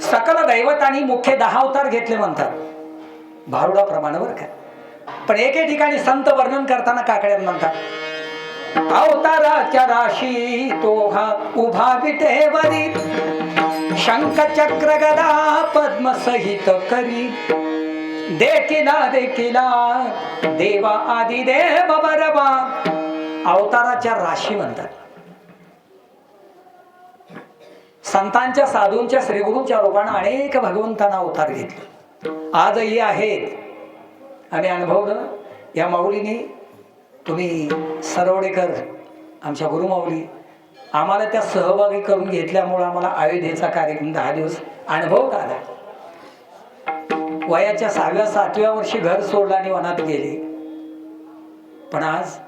सकल दैवतांनी मुख्य 10 अवतार घेतले म्हणतात, भारुडा प्रमाणावर का. पण एके ठिकाणी संत वर्णन करताना काकड्यात म्हणतात, अवताराच्या राशी तो हा उभा विटेवरी, शंख चक्र गदा पद्म सहित करी, देखिला देखिला देवा आदि देव बरवा. अवताराच्या राशी म्हणतात. संतांच्या साधूंच्या श्रीगुरूंच्या रूपाने अनेक भगवंतांना अवतार घेतले. आजही आहेत. आम्ही अनुभवलं. या माऊलीने, तुम्ही सरवडेकर आमच्या गुरुमाऊली, आम्हाला त्या सहभागी करून घेतल्यामुळे आम्हाला अयोध्येचा कार्यक्रम 10 दिवस अनुभवता आला. वयाच्या 6व्या 7व्या वर्षी घर सोडलं आणि वनात गेले. पण आज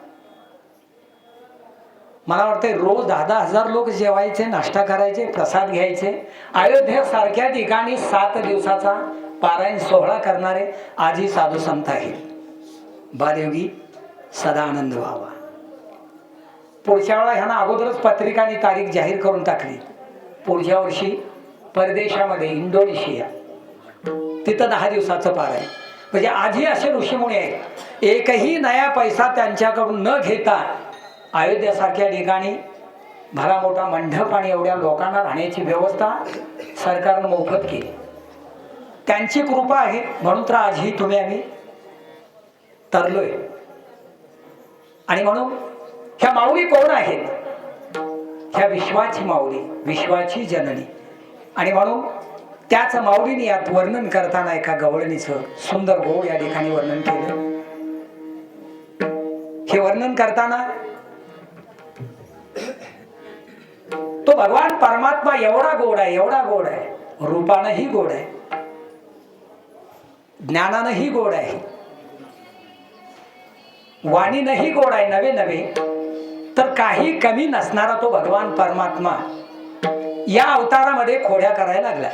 मला वाटतं रोज 10-10 हजार लोक जेवायचे, नाश्ता करायचे, प्रसाद घ्यायचे. अयोध्येसारख्या ठिकाणी 7 दिवसाचा पारायण सोहळा करणारे आजही साधू संत आहेत. बालयोगी सदा आनंद व्हावा. पुढच्या वेळा ह्यांना अगोदरच पत्रिका आणि तारीख जाहीर करून टाकली. पुढच्या वर्षी परदेशामध्ये इंडोनेशिया, तिथं 10 दिवसाचं पारायण. म्हणजे आजही असे ऋषीमुनी आहेत, एकही नया पैसा त्यांच्याकडून न घेता अयोध्यासारख्या ठिकाणी भला मोठा मंडप आणि एवढ्या लोकांना राहण्याची व्यवस्था सरकारनं मोफत केली. त्यांची कृपा आहे म्हणून तर आजही तुम्ही आम्ही तरलोय. आणि म्हणून ह्या माऊली कोण आहेत? ह्या विश्वाची माऊली, विश्वाची जननी. आणि म्हणून त्याच माऊलीने यात वर्णन करताना एका गवळणीचं सुंदर गोड या ठिकाणी वर्णन केलं. हे वर्णन करताना तो भगवान परमात्मा एवढा गोड आहे, एवढा गोड आहे. रूपानंही गोड आहे, ज्ञानानंही गोड आहे, वाणीनंही गोड आहे. नवे नवे तर काही कमी नसणारा तो भगवान परमात्मा या अवतारामध्ये खोड्या करायला लागला.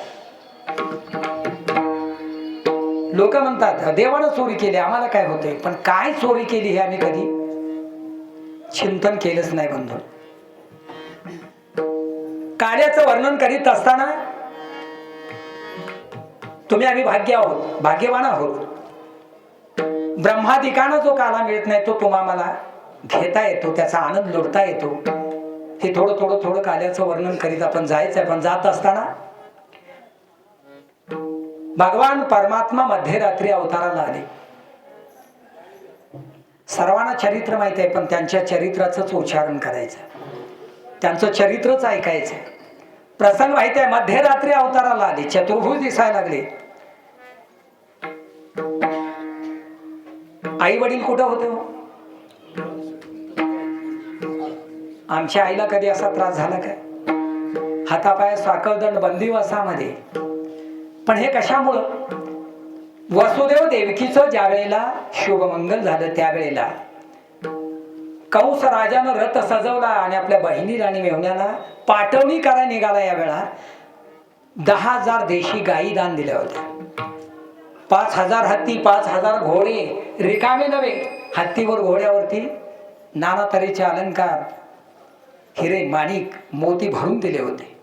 लोक म्हणतात देवानं चोरी केली, आम्हाला काय होतंय. पण काय चोरी केली हे आम्ही कधी चिंतन केलंच नाही बंधू. कार्याचं वर्णन करीत असताना तुम्ही आम्ही भाग्य आहोत, भाग्यवान आहोत. ब्रह्मादिकांना जो काला मिळत नाही तो तुम्हाला घेता येतो, त्याचा आनंद लुटता येतो. हे थोडं थोडं थोडं कार्याचं वर्णन करीत आपण जायचंय. पण जात असताना भगवान परमात्मा मध्यरात्री अवताराला आले. सर्वांना चरित्र माहित आहे, पण त्यांच्या चरित्राचंच उच्चारण करायचं, त्यांचं चरित्रच ऐकायचं. प्रसंग माहिती आहे, मध्यरात्री अवताराला आले, चतुर्भुज दिसायला लागले. आई वडील कुठं होते? आमच्या आईला कधी असा त्रास झाला काय? हातापाया साखळदंड बंदिवासामध्ये. पण हे कशामुळं? वसुदेव देवकीचं ज्या वेळेला शुभमंगल झालं त्यावेळेला कंस राजानं रथ सजवला आणि आपल्या बहिणीला आणि मेहुण्याला पाठवणी करायला निघाला. या वेळा 10,000 देशी गायी दान दिल्या होत्या. 5,000 हत्ती, 5,000 घोडे, रिकामे नव्हे, हत्तीवर घोड्यावरती नाना तऱ्हेचे अलंकार, हिरे माणिक मोती भरून दिले होते.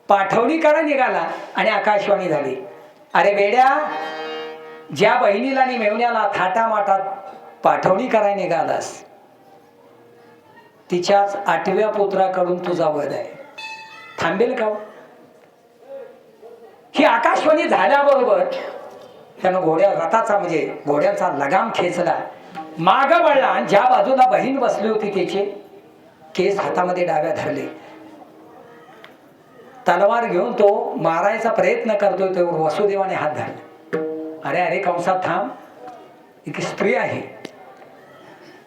पाठवणी करा निघाला आणि आकाशवाणी झाली, अरे वेड्या, ज्या बहिणीला आणि मेहुण्याला थाटामाटात पाठवणी करायला निघालास तिच्याच 8व्या पुत्राकडून तुझा वध आहे. थांबेल का? ही आकाशवाणी झाल्याबरोबर त्यानं रथाचा म्हणजे घोड्याचा लगाम खेचला, माग वळला, ज्या बाजूला बहीण बसली होती त्याचे केस हातामध्ये डाव्या धरले, तलवार घेऊन तो मारायचा प्रयत्न करतोय तेव्हा वसुदेवाने हात धरला. अरे अरे कंसा थांब, एक स्त्री आहे,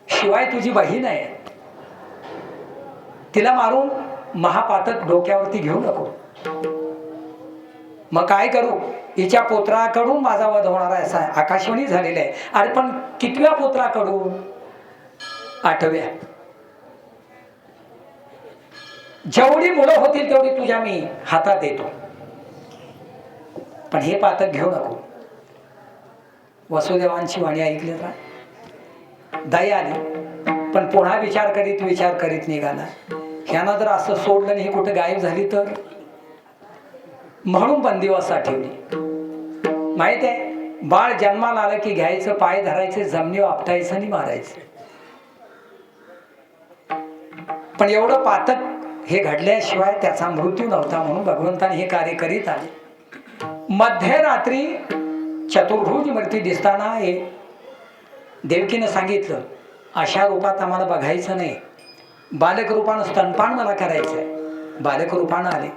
शिवाय तुझी बहीण आहे, तिला मारून महापातक डोक्यावरती घेऊ नको. मग काय करू? हिच्या पुत्राकडून माझा वध होणार आहे असा आकाशवाणी झालेला आहे. अरे पण कितव्या पुत्राकडून? 8व्या. जेवढी मुलं होतील तेवढी तुझ्या मी हातात देतो, पण हे पातक घेऊ नको. वसुदेवांची वाणी ऐकली ना, दया आली, पण पुन्हा विचार करीत निघाला, ह्यानं जर असं सोडलं नाही कुठे गायब झाली तर, म्हणून बंदिवासात ठेवली. माहित आहे, बाळ जन्माला आलं की घ्यायचं, पाय धरायचे, जमिनीवर आपटायचं आणि मारायचं. पण एवढं पातक हे घडल्याशिवाय त्याचा मृत्यू नव्हता, म्हणून भगवंताने हे कार्य करीत आले. मध्यरात्री चतुर्भुज मूर्ती दिसताना देवकीनं सांगितलं, अशा रूपात आम्हाला बघायचं नाही, बालक रूपानं स्तनपान मला करायचंय. बालक रूपानं आले.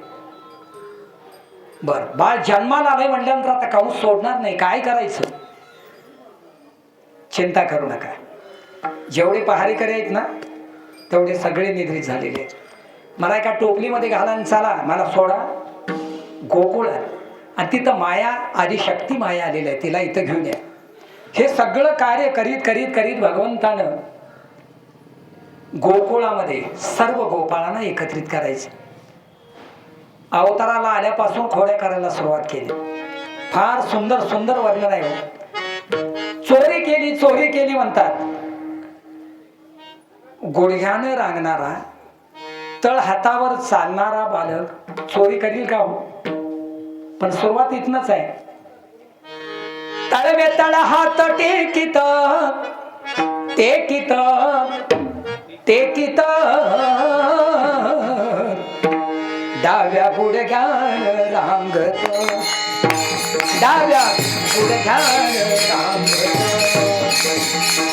बर, बाळ जन्माला आलंय म्हटल्यानंतर आता कंस सोडणार नाही, काय करायचं? चिंता करू नका, जेवढे पहारेकरी आहेत ना तेवढे सगळे निद्रित झालेले आहेत. मला एका टोपलीमध्ये घाला आणि चला, मला सोडा गोकुळात, आणि तिथं माया, आदिशक्ती माया आलेली आहे, तिला इथं घेऊन या. हे सगळं कार्य करीत भगवंतानं गोकुळामध्ये सर्व गोपाळांना एकत्रित करायचे. अवताराला आल्यापासून खोड्या करायला सुरुवात केली. फार सुंदर सुंदर वर्णन आहे. चोरी केली म्हणतात. गुडघ्यानं रांगणारा, तळ हातावर चालणारा बालक चोरी करील का हो? पण सुरुवात इथनच आहे. तळवे तळ हात टेकित डाव्या गुडघ्यानं रांगत, डाव्या गुडघ्यानं रांगत,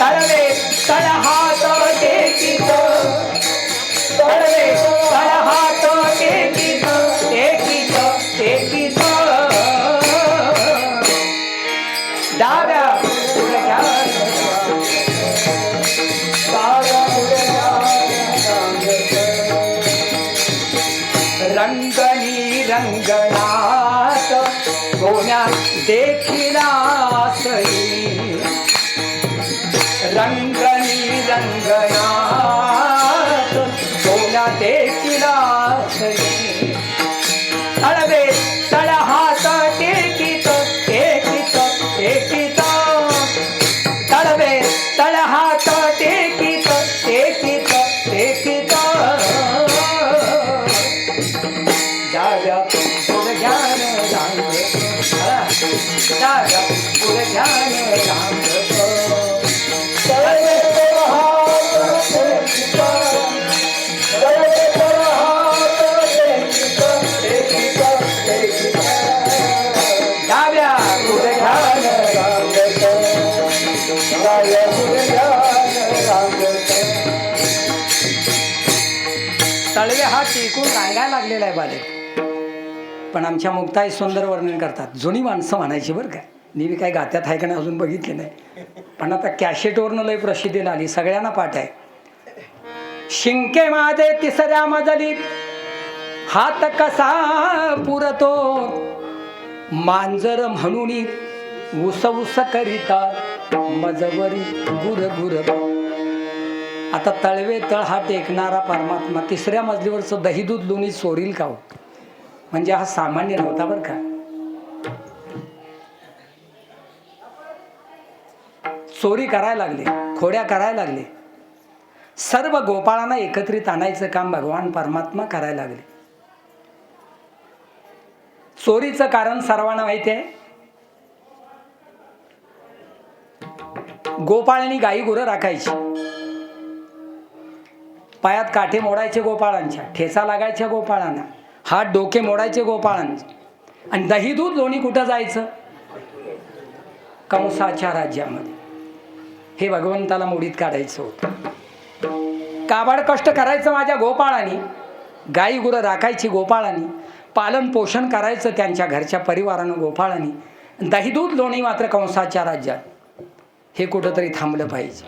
तळवे तळ हात टेकित, तळवे तळ हात टेकित, डाव्या गुडघ्यानं रंगणी रंगणात सोन्या देखिला सई, रंगणी रंगणात सोन्या देखिला सई, तळवे तळ हात टेकित, तळवे तळ हात टेकित, डाव्या गुडघ्यानं रांगत, डाव्या गुडघ्यानं रांगत, तळवे तळ हात टेकित, तळवे तळ हात टेकित, डाव्या गुडघ्यानं रांगत, डाव्या गुडघ्यानं रांगत. तळवे हात टेकून रांगायला लागलेला आहे बालक. पण आमच्या मुक्ताई सुंदर वर्णन करतात. जुनी माणसं म्हणायची बरं काय, मी काय गात्यात आहे का नाही अजून बघितले नाही, पण आता कॅशेटवरनं लय प्रसिद्धीला आली, सगळ्यांना पाठ आहे. शिंके माझे तिसऱ्या मजलीत हात कसा पुरतो, मांजर म्हणून उस उस करिता मजवरी गुर गुर. आता तळवे तळ हा टेकणारा परमात्मा तिसऱ्या मजलीवरचं दही दूध लोणी चोरील का हो? म्हणजे हा सामान्य नव्हता बरं का. चोरी करायला लागले, खोड्या करायला लागले. सर्व गोपाळांना एकत्रित आणायचं काम भगवान परमात्मा करायला लागले. चोरीचं कारण सर्वांना माहिती आहे. गोपाळांनी गाई गुरं राखायची, पायात काठे मोडायचे गोपाळांच्या, ठेचा लागायच्या गोपाळांना, हात डोके मोडायचे गोपाळांचे. आणि दही दूध लोणी कुठं जायचं? कंसाच्या राज्यामध्ये. हे भगवंताला मोडीत काढायचं होतं. काबाड कष्ट करायचं माझ्या गोपाळांनी, गाई गुरं राखायची गोपाळांनी, पालन पोषण करायचं त्यांच्या घरच्या परिवारानं गोपाळांनी. दही दूध लोणी मात्र कंसाच्या राज्यात. हे कुठंतरी थांबलं पाहिजे.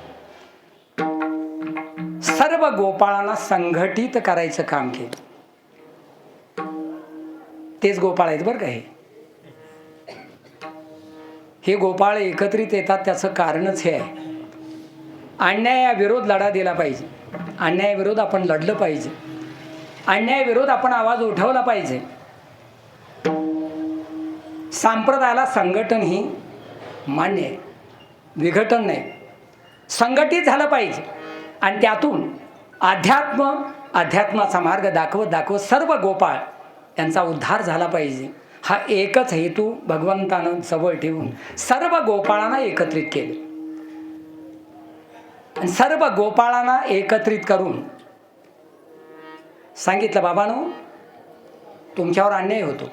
सर्व गोपाळांना संघटित करायचं काम केलं. तेच गोपाळ आहेत बरं का. हे गोपाळ एकत्रित येतात त्याचं कारणच हे आहे. अन्यायाविरोध लढा दिला पाहिजे, अन्यायाविरोध आपण लढलं पाहिजे, अन्यायाविरोध आपण आवाज उठवला पाहिजे. संप्रदायाला संघटन ही मान्य आहे, विघटन नाही. संघटित झालं पाहिजे आणि त्यातून अध्यात्माचा मार्ग दाखवत सर्व गोपाळ यांचा उद्धार झाला पाहिजे. हा एकच हेतू भगवंतानं जवळ ठेवून सर्व गोपाळांना एकत्रित केले. आणि सर्व गोपाळांना एकत्रित करून सांगितलं, बाबांनो तुमच्यावर अन्याय होतो.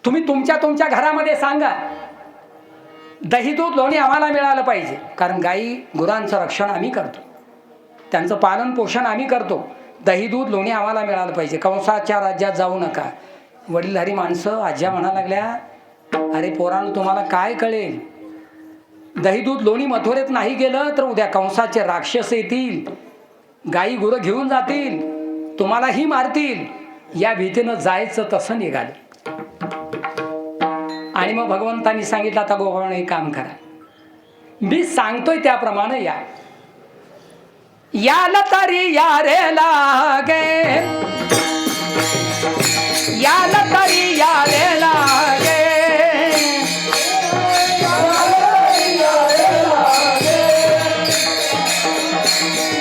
तुम्ही तुमच्या घरामध्ये सांगा दही दूध लोणी आम्हाला मिळालं पाहिजे. कारण गाई गुरांचं रक्षण आम्ही करतो, त्यांचं पालन पोषण आम्ही करतो. दही दूध लोणी आम्हाला मिळालं पाहिजे. कंसाच्या राज्यात जाऊ नका. वडीलधारी माणसं आज्या म्हणा लागल्या, अरे पोरांनो तुम्हाला काय कळेल, दही दूध लोणी मथुरेत नाही गेलं तर उद्या कंसाचे राक्षस येतील, गाई गुरं घेऊन जातील, तुम्हालाही मारतील. या भीतीनं जायचं तसं निघालं. आणि मग भगवंतांनी सांगितलं, आता गोपाळांनो एक काम करा, मी सांगतोय त्याप्रमाणे या. याला तरी या रे लागे, याला तरी या रे लागे, याला तरी या रे लागे,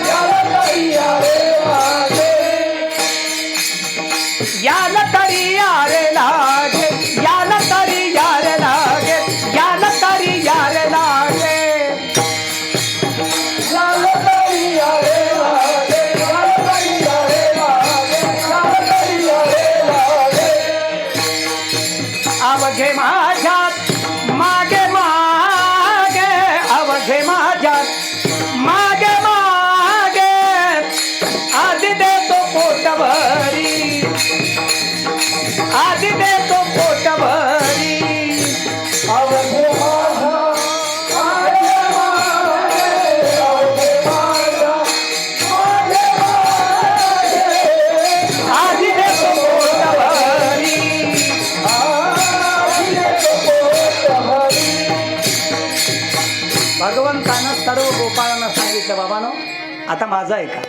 याला तरी या रे लागे, याला तरी या रे लागे, याला तरी या रे लागे, याला तरी या रे लागे, याला तरी या रे लागे. अवघे माझ्यात मागे मागे, अवघे माझ्यात मागे मागे, आधी देतो पोटभरी, आधी देतो पोटभरी. अवघे माझ्या मागे मागे, अवघे माझ्या मागे मागे, आधी देतो पोटभरी, आधी देतो पोटभरी. भगवंतानं सर्व गोपाळांना सांगितलं, बाबांनो आता माझा ऐका.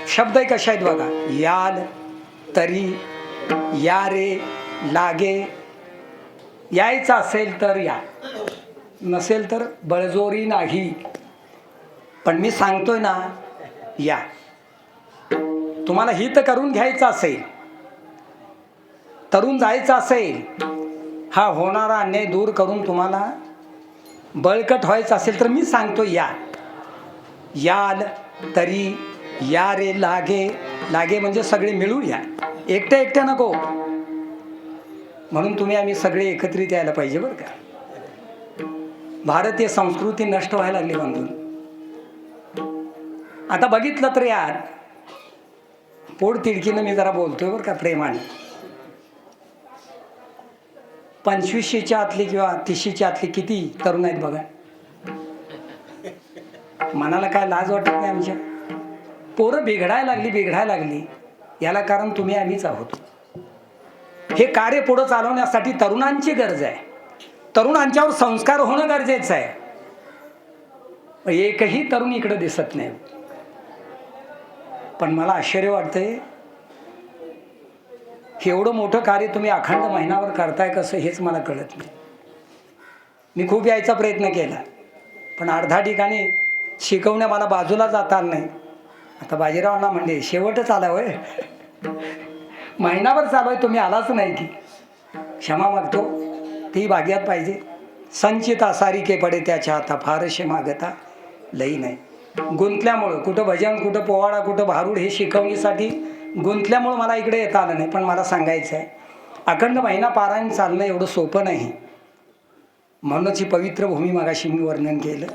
शब्द कशा आहेत बघा. याल तरी, या रे लागे. यायचं असेल तर या, नसेल तर बळजोरी नाही. पण मी सांगतोय ना, या. तुम्हाला हित करून घ्यायचं असेल, तरुण जायचं असेल, हा होणारा अन्याय दूर करून तुम्हाला बळकट व्हायचं असेल तर मी सांगतो या. याल तरी या रे लागे. लागे म्हणजे सगळे मिळून या, एकट्या एकट्या नको. म्हणून तुम्ही आम्ही सगळे एकत्रित यायला पाहिजे बरं का. भारतीय संस्कृती नष्ट व्हायला लागली बांधून. आता बघितलं तर यार, पोट तिडकीनं मी जरा बोलतोय बरं का प्रेमाने. 25शीच्या आतली किंवा 30शीच्या आतली किती तरुण आहेत बघा. मनाला काय लाज वाटत नाही आमच्या. पोरं बिघडायला लागली. याला कारण तुम्ही आम्हीच आहोत. हे कार्य पुढं चालवण्यासाठी तरुणांची गरज आहे. तरुणांच्यावर संस्कार होणं गरजेचं आहे. एकही तरुण इकडे दिसत नाही. पण मला आश्चर्य वाटतंय, एवढं मोठं कार्य तुम्ही अखंड महिनाभर करताय कसं हेच मला कळत नाही. मी खूप यायचा प्रयत्न केला, पण अर्धा ठिकाणी शिकवण्या मला बाजूला जाता आलं नाही. आता बाजीरावांना म्हणले शेवटच आला होय, महिनाभर चालू आहे तुम्ही आलाच नाही की. क्षमा मागतो, ती भाग्यात पाहिजे. संचिता सारिके पडे त्याच्या हाता, फारशे मागता लई नाही. गुंतल्यामुळं कुठं भजन, कुठं पोवाडा, कुठं भारूड हे शिकवणीसाठी गुंतल्यामुळं मला इकडे येता आलं नाही. पण मला सांगायचं आहे, अखंड महिना पारायण चालणं एवढं सोपं नाही. म्हणूनच ही पवित्र भूमी मगाशी मी वर्णन केलं.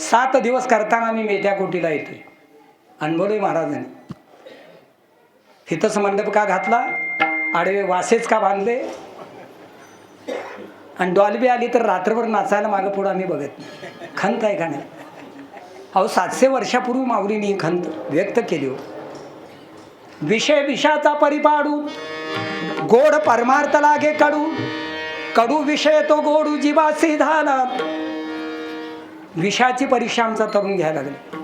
7 दिवस करताना मी मेट्याकोटीला येतोय, अनुभवलोय महाराजांनी. तिथंच मंडप का घातला, आडवे वासेच का बांधले, आणि डॉल्बी आली तर रात्रभर नाचायला मागं पुढं आम्ही बघत नाही. खंत आहे का नाही? अहो 700 वर्षापूर्वी माऊलींनी ही खंत व्यक्त केली हो. विषय विषाचा परिपाडू, गोड परमार्थ लागे कडू, कडू विषय तो गोडू जीवासी झाला. विषयाची परीक्षा आमचा तरुण घ्यायला लागले.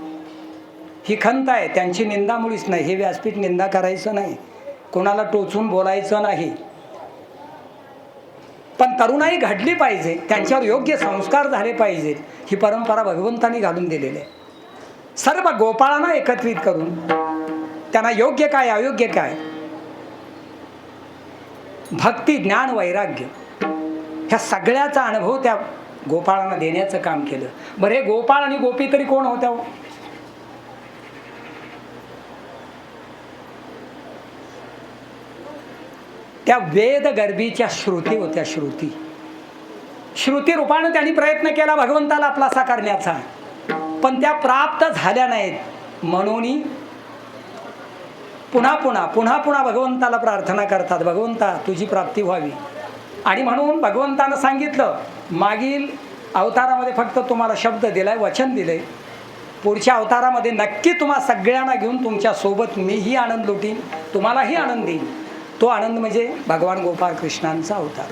ही खंत आहे, त्यांची निंदा मुळीच नाही. हे व्यासपीठ निंदा करायचं नाही, कोणाला टोचून बोलायचं नाही. पण तरुणाई घडली पाहिजे, त्यांच्यावर योग्य संस्कार झाले पाहिजेत. ही परंपरा भगवंतांनी घालून दिलेली आहे. सर्व गोपाळांना एकत्रित करून त्यांना योग्य काय अयोग्य काय, भक्ती ज्ञान वैराग्य ह्या सगळ्याचा अनुभव त्या गोपाळांना देण्याचं काम केलं. बरं, हे गोपाळ आणि गोपी तरी कोण होत्या? त्या वेद गर्भीच्या श्रुती होत्या. श्रुती रूपानं त्यांनी प्रयत्न केला भगवंताला आपलासा करण्याचा, पण त्या प्राप्त झाल्या नाहीत. म्हणून पुन्हा पुन्हा भगवंताला प्रार्थना करतात, भगवंता तुझी प्राप्ती व्हावी. आणि म्हणून भगवंतानं सांगितलं, मागील अवतारामध्ये फक्त तुम्हाला शब्द दिलाय, वचन दिलंय, पुढच्या अवतारामध्ये नक्की तुम्हा सगळ्यांना घेऊन तुमच्या सोबत मीही आनंद लुटीन, तुम्हालाही आनंद देईन. तो आनंद म्हणजे भगवान गोपाळ कृष्णांचा अवतार.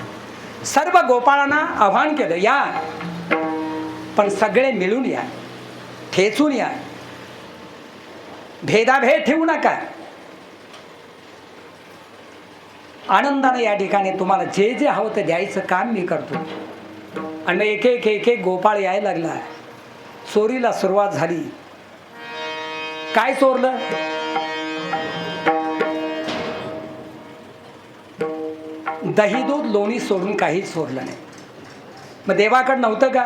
सर्व गोपाळांना आव्हान केलं, या पण सगळे मिळून या, ठेचून या, भेदाभेद ठेवू नका. आनंदाने या ठिकाणी तुम्हाला जे जे हवं ते द्यायचं काम मी करतो. आणि मग एक एक गोपाळ यायला लागला. चोरीला सुरुवात झाली. काय चोरलं? दही दूध लोणी सोडून काहीच चोरलं नाही. मग देवाकडं नव्हतं का?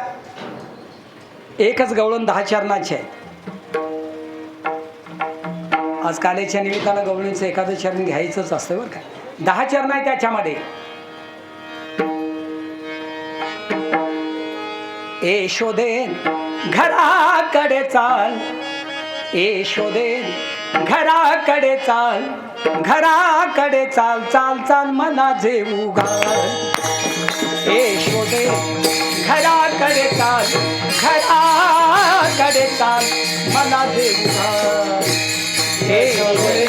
एकच गवळण 10 चरणाचे आहे. आज कालेच्या निमित्तानं गवळणीचं एखादं चरण घ्यायचंच असतं बरं का. 10 चरण आहे त्याच्यामध्ये. यशोदेन घराकडे चाल, यशोदेन घराकडे चाल, घराकडे चाल, चाल चाल मना जेऊ घाल. यशोदेन घराकडे चाल, घराकडे चाल, मना जेऊ घाल. यशोदेन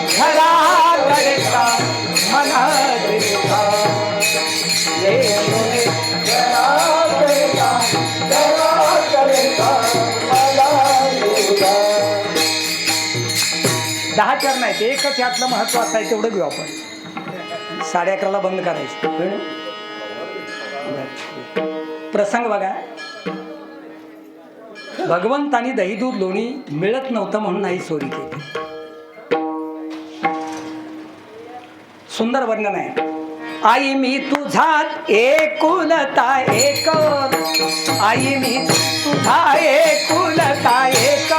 घराकडे चाल, मना जेऊ घाल. यशोदेन घराकडे चाल, घराकडे चाल, मना जेऊ घाल. 10 चरण आहेत. एकच यातलं महत्वाचं आहे, तेवढं घेऊ आपण. 11:30 बंद करायचं. प्रसंग बघा. भगवंतानी दही दूध लोणी मिळत नव्हतं म्हणून नाही चोरी केली. सुंदर वर्णन आहे. आई मी तुझात एकुलता एक, आई मी तुझा एकुलता एक,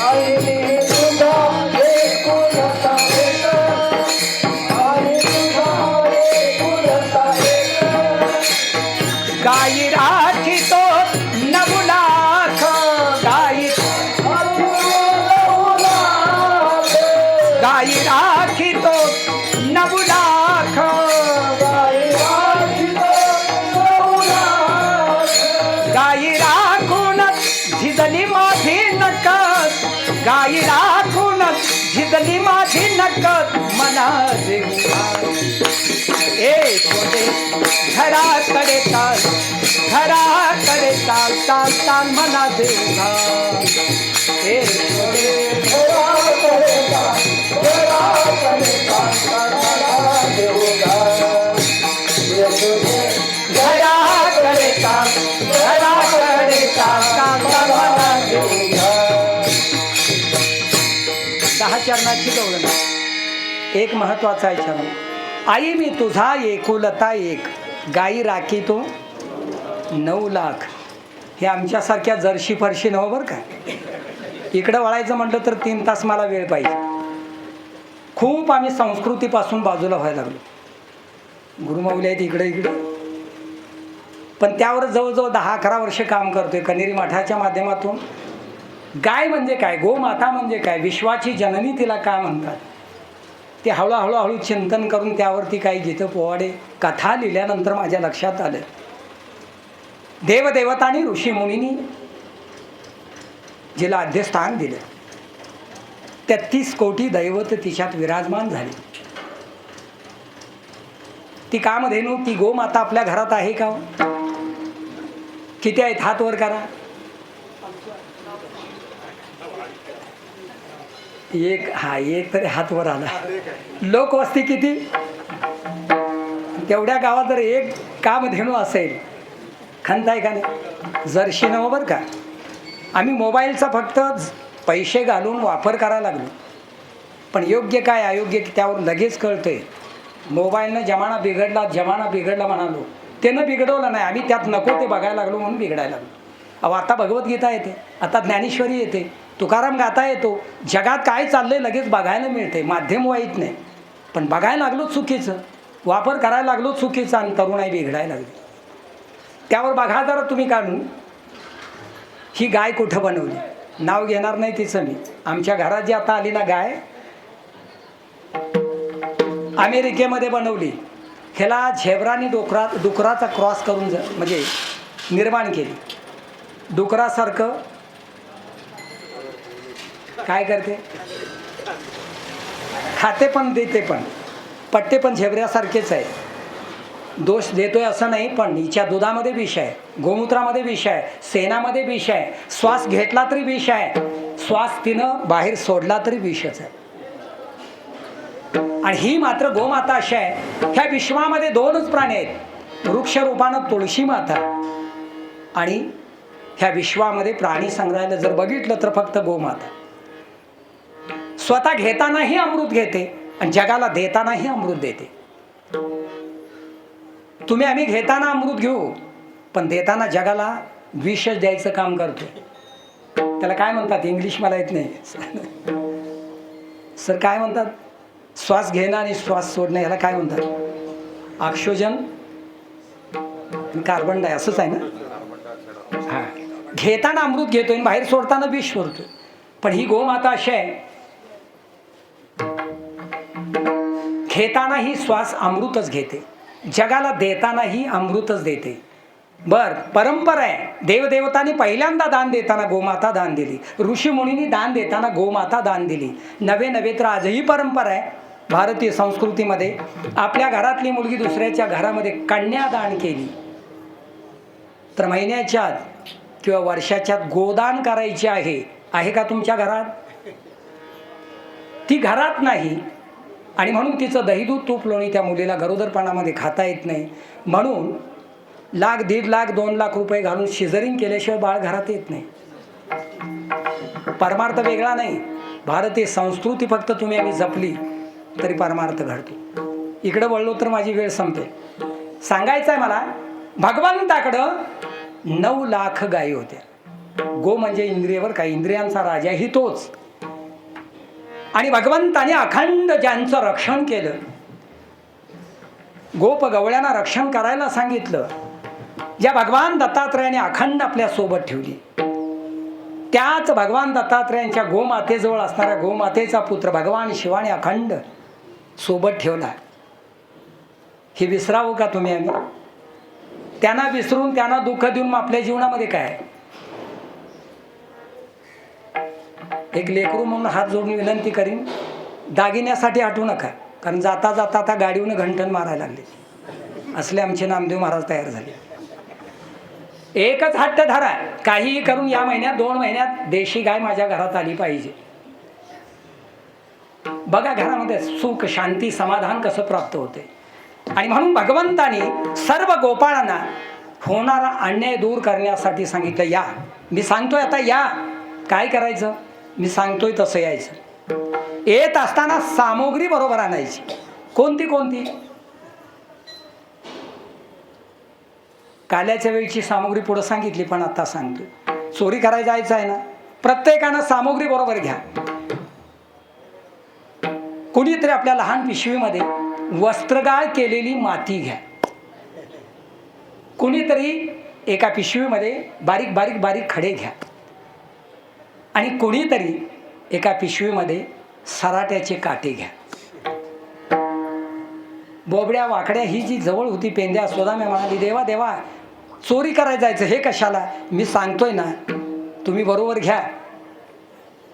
आई मी तुझा एकुलता एक, आई तुझा एकुलता एक. गाई राखी तो 9 लाख, गाई राखी तो 9 लाख, गाई राखूनच झिजली माझी नकत, गाई राखूनच झिजली माझी नकत, मना देऊ घराकडे चाल घराकडे चाल चाल चाल मना देवा हे यशोदे घराकडे चाल घराकडे चाल चाल मला देऊगा यशोदे घराकडे चाल घराकडे चाल चाल चाल मना देवा 10 चरणाची गवळण एक महत्वाचा आहे चरण आई मी तुझा एकुलता एक गाई राखी तो 9 लाख हे आमच्यासारख्या जर्शी फरशी नव बरं का इकडं वळायचं म्हटलं तर 3 तास मला वेळ पाहिजे खूप आम्ही संस्कृतीपासून बाजूला व्हायला लागलो गुरुमाऊली आहेत इकडे पण त्यावर जवळजवळ 10-11 वर्ष काम करतोय कनेरी मठाच्या माध्यमातून गाय म्हणजे काय गोमाता म्हणजे काय विश्वाची जननी तिला काय म्हणतात ते हळूहळू चिंतन करून त्यावरती काही गीतं पोवाडे कथा लिहिल्यानंतर माझ्या लक्षात आलं देवदेवतांनी ऋषीमुनींनी जिला आद्यस्थान दिलं 33 कोटी दैवत तिच्यात विराजमान झाली ती कामधेनू ती गोमाता आपल्या घरात आहे का किती आहेत हात वर करा एक तरी हात वर आला लोकवस्ती किती तेवढ्या गावात जर एक कामधेनू असेल खंत आहे का नाही जर्शी नव बरं का आम्ही मोबाईलचा फक्त पैसे घालून वापर करायला लागलो पण योग्य काय अयोग्य त्यावर लगेच कळतंय मोबाईलनं जमाना बिघडला म्हणालो त्यानं बिघडवलं नाही आम्ही त्यात नको ते बघायला लागलो म्हणून बिघडायला लागलो अहो आता भगवद्गीता येते आता ज्ञानेश्वरी येते तुकाराम गाता येतो जगात काय चाललंय लगेच बघायला मिळते माध्यम वाईट नाही पण बघायला लागलो चुकीचं वापर करायला लागलो चुकीचं आणि तरुणाई बिघडायला लागली त्यावर बघा जरा तुम्ही काढून ही गाय कुठं बनवली नाव घेणार नाही तिचं मी आमच्या घरात जी आता आली ना गाय अमेरिकेमध्ये बनवली ह्याला झेब्रानी डुकराचा क्रॉस करून म्हणजे निर्माण केली डुकरासारखं काय करते खाते पण देते पण पट्टे पण झेब्र्यासारखेच आहे दोष देतोय असं नाही पण हिच्या दुधामध्ये विष आहे गोमूत्रामध्ये विष आहे शेणामध्ये विष आहे श्वास घेतला तरी विष आहे श्वास तिनं बाहेर सोडला तरी विषच आहे आणि ही मात्र गोमाता अशी आहे ह्या विश्वामध्ये 2च प्राणी आहेत वृक्षरूपानं तुळशी माता आणि ह्या विश्वामध्ये प्राणी संग्रहालय जर बघितलं तर फक्त गोमाता स्वतः घेतानाही अमृत घेते आणि जगाला देतानाही अमृत देते तुम्ही आम्ही घेताना अमृत घेऊ पण देताना जगाला विषच द्यायचं काम करतो त्याला काय म्हणतात इंग्लिश मला येत नाही सर काय म्हणतात श्वास घेणं आणि श्वास सोडणं याला काय म्हणतात ऑक्सिजन कार्बन डाय असंच आहे ना हां घेताना अमृत घेतोय आणि बाहेर सोडताना विष सोडतोय पण ही गोमाता अशी आहे घेतानाही श्वास अमृतच घेते जगाला देतानाही अमृतच देते बर परंपरा आहे देवदेवतांनी पहिल्यांदा दान देताना गोमाता दान दिली ऋषीमुनींनी दान देताना गोमाता दान दिली नवे तर आजही परंपरा आहे भारतीय संस्कृतीमध्ये आपल्या घरातली मुलगी दुसऱ्याच्या घरामध्ये कन्यादान केली तर महिन्याच्या आत किंवा वर्षाच्या आत गोदान करायचे आहे का तुमच्या घरात ती घरात नाही आणि म्हणून तिचं दही दूध तूप लोणी त्या मुलीला गरोदरपणामध्ये खाता येत नाही म्हणून 1,00,000, 1.5 लाख 2 लाख रुपये घालून शिजरिंग केल्याशिवाय बाळ घरात येत नाही परमार्थ वेगळा नाही भारतीय संस्कृती फक्त तुम्ही आम्ही जपली तरी परमार्थ घडतो इकडं वळलो तर माझी वेळ संपेल सांगायचं आहे मला भगवंताकडं 9 लाख गायी होत्या गो म्हणजे इंद्रियवर काय इंद्रियांचा राजा ही तोच आणि भगवंताने अखंड ज्यांचं रक्षण केलं गोप गवळ्यांना रक्षण करायला सांगितलं ज्या भगवान दत्तात्रयाने अखंड आपल्या सोबत ठेवली त्याच भगवान दत्तात्रयांच्या गोमातेजवळ असणाऱ्या गोमातेचा पुत्र भगवान शिवाने अखंड सोबत ठेवला हे विसरावं का तुम्ही आम्ही त्यांना विसरून त्यांना दुःख देऊन मग आपल्या जीवनामध्ये काय एक लेकरू म्हणून हात जोडून विनंती करीन दागिन्यासाठी हटू नका कारण जाता जाता आता गाडीवरून घंटन मारायला लागले असले आमचे नामदेव महाराज तयार झाले. एकच हट्ट धरा, काहीही करून या महिन्यात 2 महिन्यात देशी गाय माझ्या घरात आली पाहिजे. बघा घरामध्ये सुख शांती समाधान कसं प्राप्त होते. आणि म्हणून भगवंतानी सर्व गोपाळांना होणारा अन्याय दूर करण्यासाठी सांगितलं, या मी सांगतोय आता या. काय करायचं मी सांगतोय तसं यायचं. येत असताना सामुग्री बरोबर आणायची. कोणती कोणती? काल्याच्या वेळची सामुग्री पुढे सांगितली, पण आता सांगतोय. चोरी करायला जायचं आहे ना, प्रत्येकानं सामुग्री बरोबर घ्या. कुणीतरी आपल्या लहान पिशवीमध्ये वस्त्रगाळ केलेली माती घ्या. कुणीतरी एका पिशवीमध्ये बारीक बारीक बारीक खडे घ्या. आणि कुणीतरी एका पिशवीमध्ये सराट्याचे काटे घ्या. बोबड्या वाकड्या ही जी जवळ होती पेंद्या स्वदाम्या म्हणाली, देवा देवा चोरी करायला जायचं, हे कशाला? मी सांगतोय ना तुम्ही बरोबर घ्या.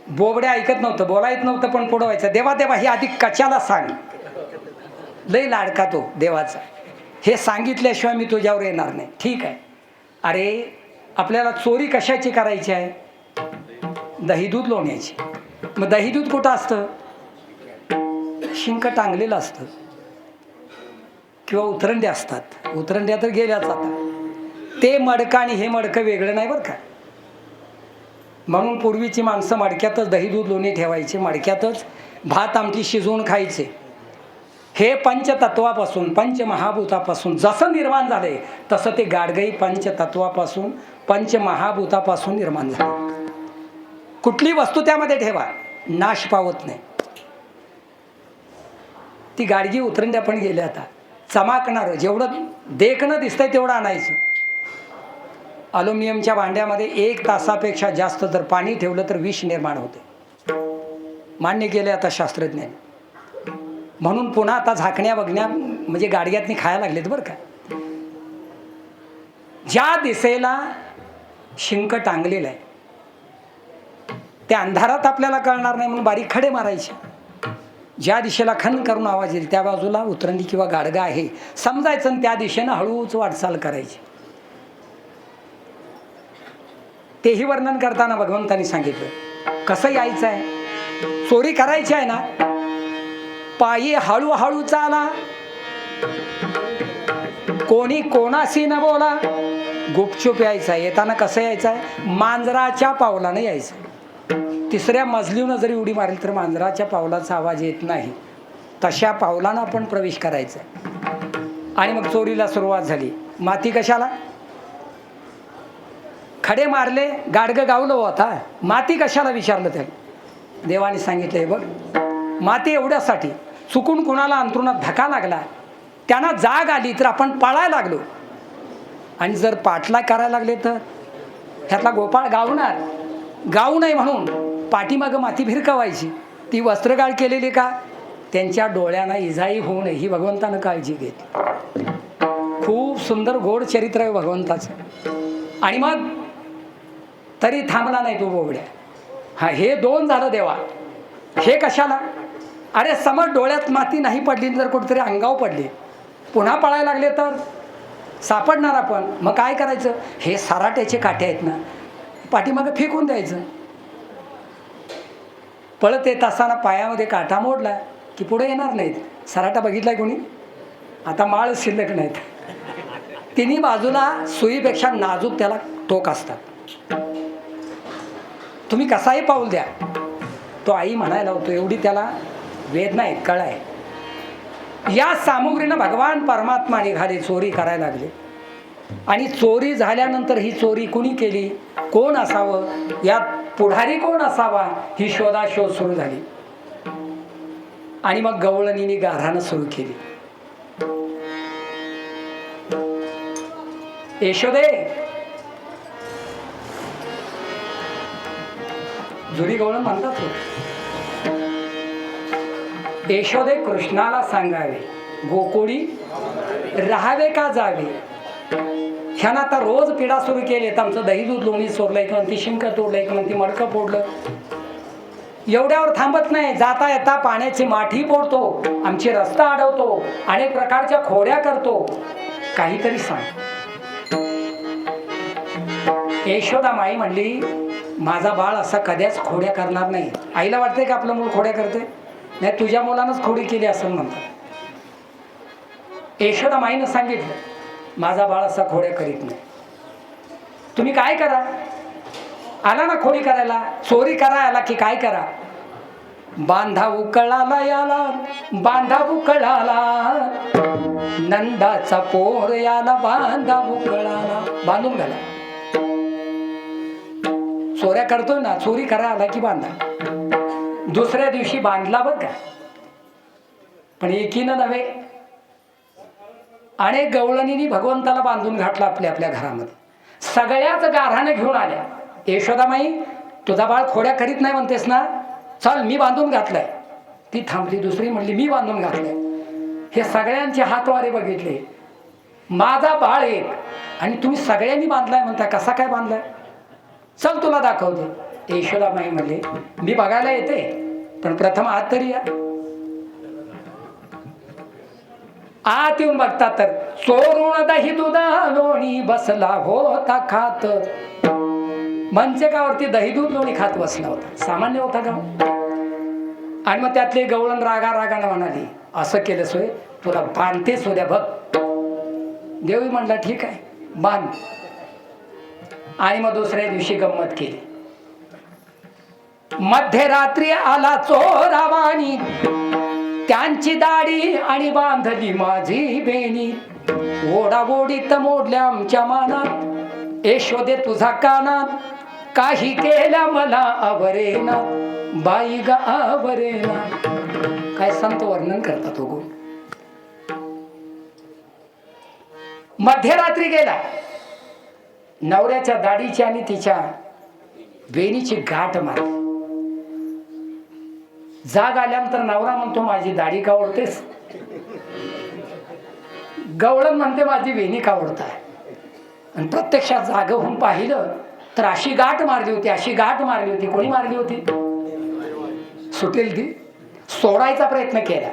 बोबड्या ऐकत नव्हतं, बोलायत नव्हतं, पण पुढं व्हायचं, देवा देवा हे आधी कशाला सांग. लय लाडका तो देवाचा, हे सांगितल्याशिवाय मी तुझ्यावर येणार नाही. ठीक आहे. अरे आपल्याला चोरी कशाची करायची आहे? दही दूध लोण्याची. मग दही दूध कुठं असतं? शिंक टांगलेलं असतं किंवा उतरंड्या असतात. उतरंड्या तर गेल्याच आता. ते मडकं आणि हे मडकं वेगळं नाही बरं का. म्हणून पूर्वीची माणसं मडक्यातच दही दूध लोणी ठेवायचे, मडक्यातच भात आमटी शिजवून खायचे. हे पंचतत्वापासून पंचमहाभूतापासून जसं निर्माण झाले तसं ते गाडगई पंचतत्वापासून पंचमहाभूतापासून निर्माण झाले. कुठली वस्तू त्यामध्ये ठेवा, नाश पावत नाही. ती गाडगी उतरंड्या पण गेल्या आता. चमाकणार जेवढं देखणं दिसतंय तेवढं आणायचं. अल्युमिनियमच्या भांड्यामध्ये 1 तासापेक्षा जास्त जर पाणी ठेवलं तर विष निर्माण होते. मान्य केले आता शास्त्रज्ञांनी. म्हणून पुन्हा आता झाकण्या बघण्या म्हणजे गाडग्यातनी खायला लागलेत बरं का. ज्या दिशेला शिंक टांगलेलं आहे त्या अंधारात आपल्याला कळणार नाही म्हणून बारीक खडे मारायचे. ज्या दिशेला खन करून आवाज येईल त्या बाजूला उतरंडी किंवा गाडगा आहे समजायचं आणि त्या दिशेनं हळूच वाटचाल करायची. तेही वर्णन करताना भगवंतांनी सांगितलं कसं यायचं आहे. चोरी करायची आहे ना, पायी हळूहळू चाला, कोणी कोणाशी न बोला, गुपचूप यायचं आहे. येताना कसं यायचं आहे? मांजराच्या पावलानं यायचं. 3ऱ्या मजलीनं जरी उडी मारली तर मांजराच्या पावलाचा आवाज येत नाही, तशा पावलानं आपण प्रवेश करायचा. आणि मग चोरीला सुरुवात झाली. माती कशाला? खडे मारले, गाडगं गावलं होता, माती कशाला विचारलं त्याने. देवाने सांगितलं, हे बघ माती एवढ्यासाठी, चुकून कुणाला अंतरुणात धक्का लागला, त्यांना जाग आली तर आपण पळायला लागलो आणि जर पाठलाग करायला लागले तर ह्यातला गोपाळ गावणार. गाऊ नये म्हणून पाठीमागं माती भिरकवायची. ती वस्त्रगाळ केलेली का? त्यांच्या डोळ्यांना इजाई होऊ नये ही भगवंतानं काळजी घेतली. खूप सुंदर गोड चरित्र आहे भगवंताचं. आणि मग तरी थांबला नाही तो बोबड्या. हा हे 2 झालं देवा. हे कशाला? अरे समोर डोळ्यात माती नाही पडली, जर कुठेतरी अंगावर पडली, पुन्हा पळायला लागले तर सापडणार आपण. मग काय करायचं? हे सराट्याचे काटे आहेत ना, पाठीमागं फेकून द्यायचं. पळत येत असताना पायामध्ये काटा मोडला की पुढे येणार नाहीत. सराटा बघितलाय कोणी? आता माळ शिल्लक नाहीत. तिन्ही बाजूला सुईपेक्षा नाजूक त्याला टोक असतात. तुम्ही कसाही पाऊल द्या, तो आई म्हणायला होतो एवढी त्याला वेदना आहे, कळ आहे. या सामुग्रीनं भगवान परमात्मा निघाले, चोरी करायला लागले. आणि चोरी झाल्यानंतर ही चोरी कुणी केली, कोण असावं, यात पुढारी कोण असावा, ही शोधाशोध सुरू झाली. आणि मग गवळणीने गाऱ्हाणं सुरू केली. यशोदे, जुरी गवळण म्हणतात हो. यशोदे कृष्णाला सांगावे, गोकुळी राहावे का जावे. ह्यानं आता रोज पिढा सुरू केली. आमचं दही दूध लोणी चोरलंय, किंवा ती शिंक तोडलंय, किंवा ती मडकं फोडलं. एवढ्यावर थांबत नाही, जाता येता पाण्याची माठी फोडतो, आमची रस्ता अडवतो, अनेक प्रकारच्या खोड्या करतो. काहीतरी सांग. यशोदा माई म्हणली, माझा बाळ असा कध्याच खोड्या करणार नाही. आईला वाटतंय का आपलं मूल खोड्या करते? नाही, तुझ्या मुलानंच खोडी केली असं म्हणतात. यशोदा माईनं सांगितलं, माझा बाळ असा खोड्या करीत नाही. तुम्ही काय करा, आला ना खोडी करायला, चोरी करा आला की काय करा, बांधा उकळाला याला, बांधा उकळाला, नंदाचा पोर याला, बांधा उकळाला, बांधून घाला. चोऱ्या करतोय ना, चोरी करा आला की बांधा. दुसऱ्या दिवशी बांधला बरं का, पण एकीनं नव्हे, अनेक गवळणींनी भगवंताला बांधून घातलं आपल्या आपल्या घरामध्ये. सगळ्याच गाऱ्हाणे घेऊन आल्या. यशोदामाई, तुझा बाळ खोड्या करीत नाही म्हणतेस ना, चल मी बांधून घातलंय. ती थांबली, दुसरी म्हणली मी बांधून घातलंय. हे सगळ्यांचे हातवारे बघितले. माझा बाळ एक आणि तुम्ही सगळ्यांनी बांधलाय म्हणता, कसा काय बांधलाय? चल तुला दाखवते. यशोदामाई म्हणले, मी बघायला येते, पण प्रथम आत तरी या. आत येऊन बघता तर चोरून दही दुधा लोणी बसला होता खात. मंचकावरती दही दूध लोणी खात बसला होता. सामान्य होता का? आणि मग त्यातले गवळण रागानं म्हणाली, असं केलं सोय, तुला बांधतेच उद्या बघ. देवी म्हणला, ठीक आहे बांध. आणि मग दुसऱ्या दिवशी गंमत केली. मध्यरात्री आला चोरावानी, त्यांची दाढी आणि बांधली माझी बेणी. ओढाओढीत मोडल्या आमच्या मानात, यशोदे तुझा कानात, काही केल्या मला आवरेना, बाई ग आवरेना. काय संत वर्णन करतात हो. मध्यरात्री गेला, नवऱ्याच्या दाढीची आणि तिच्या बेणीची गाठ मारली. जाग आल्यानंतर नवरा म्हणतो, माझी दाढी का ओढतेस? गवळण म्हणते, माझी वेणी का ओढताय? आणि प्रत्यक्षात जाग होऊन पाहिलं तर अशी गाठ मारली होती, अशी गाठ मारली होती. कोणी मारली होती? सुटेल ती. सोडायचा प्रयत्न केला,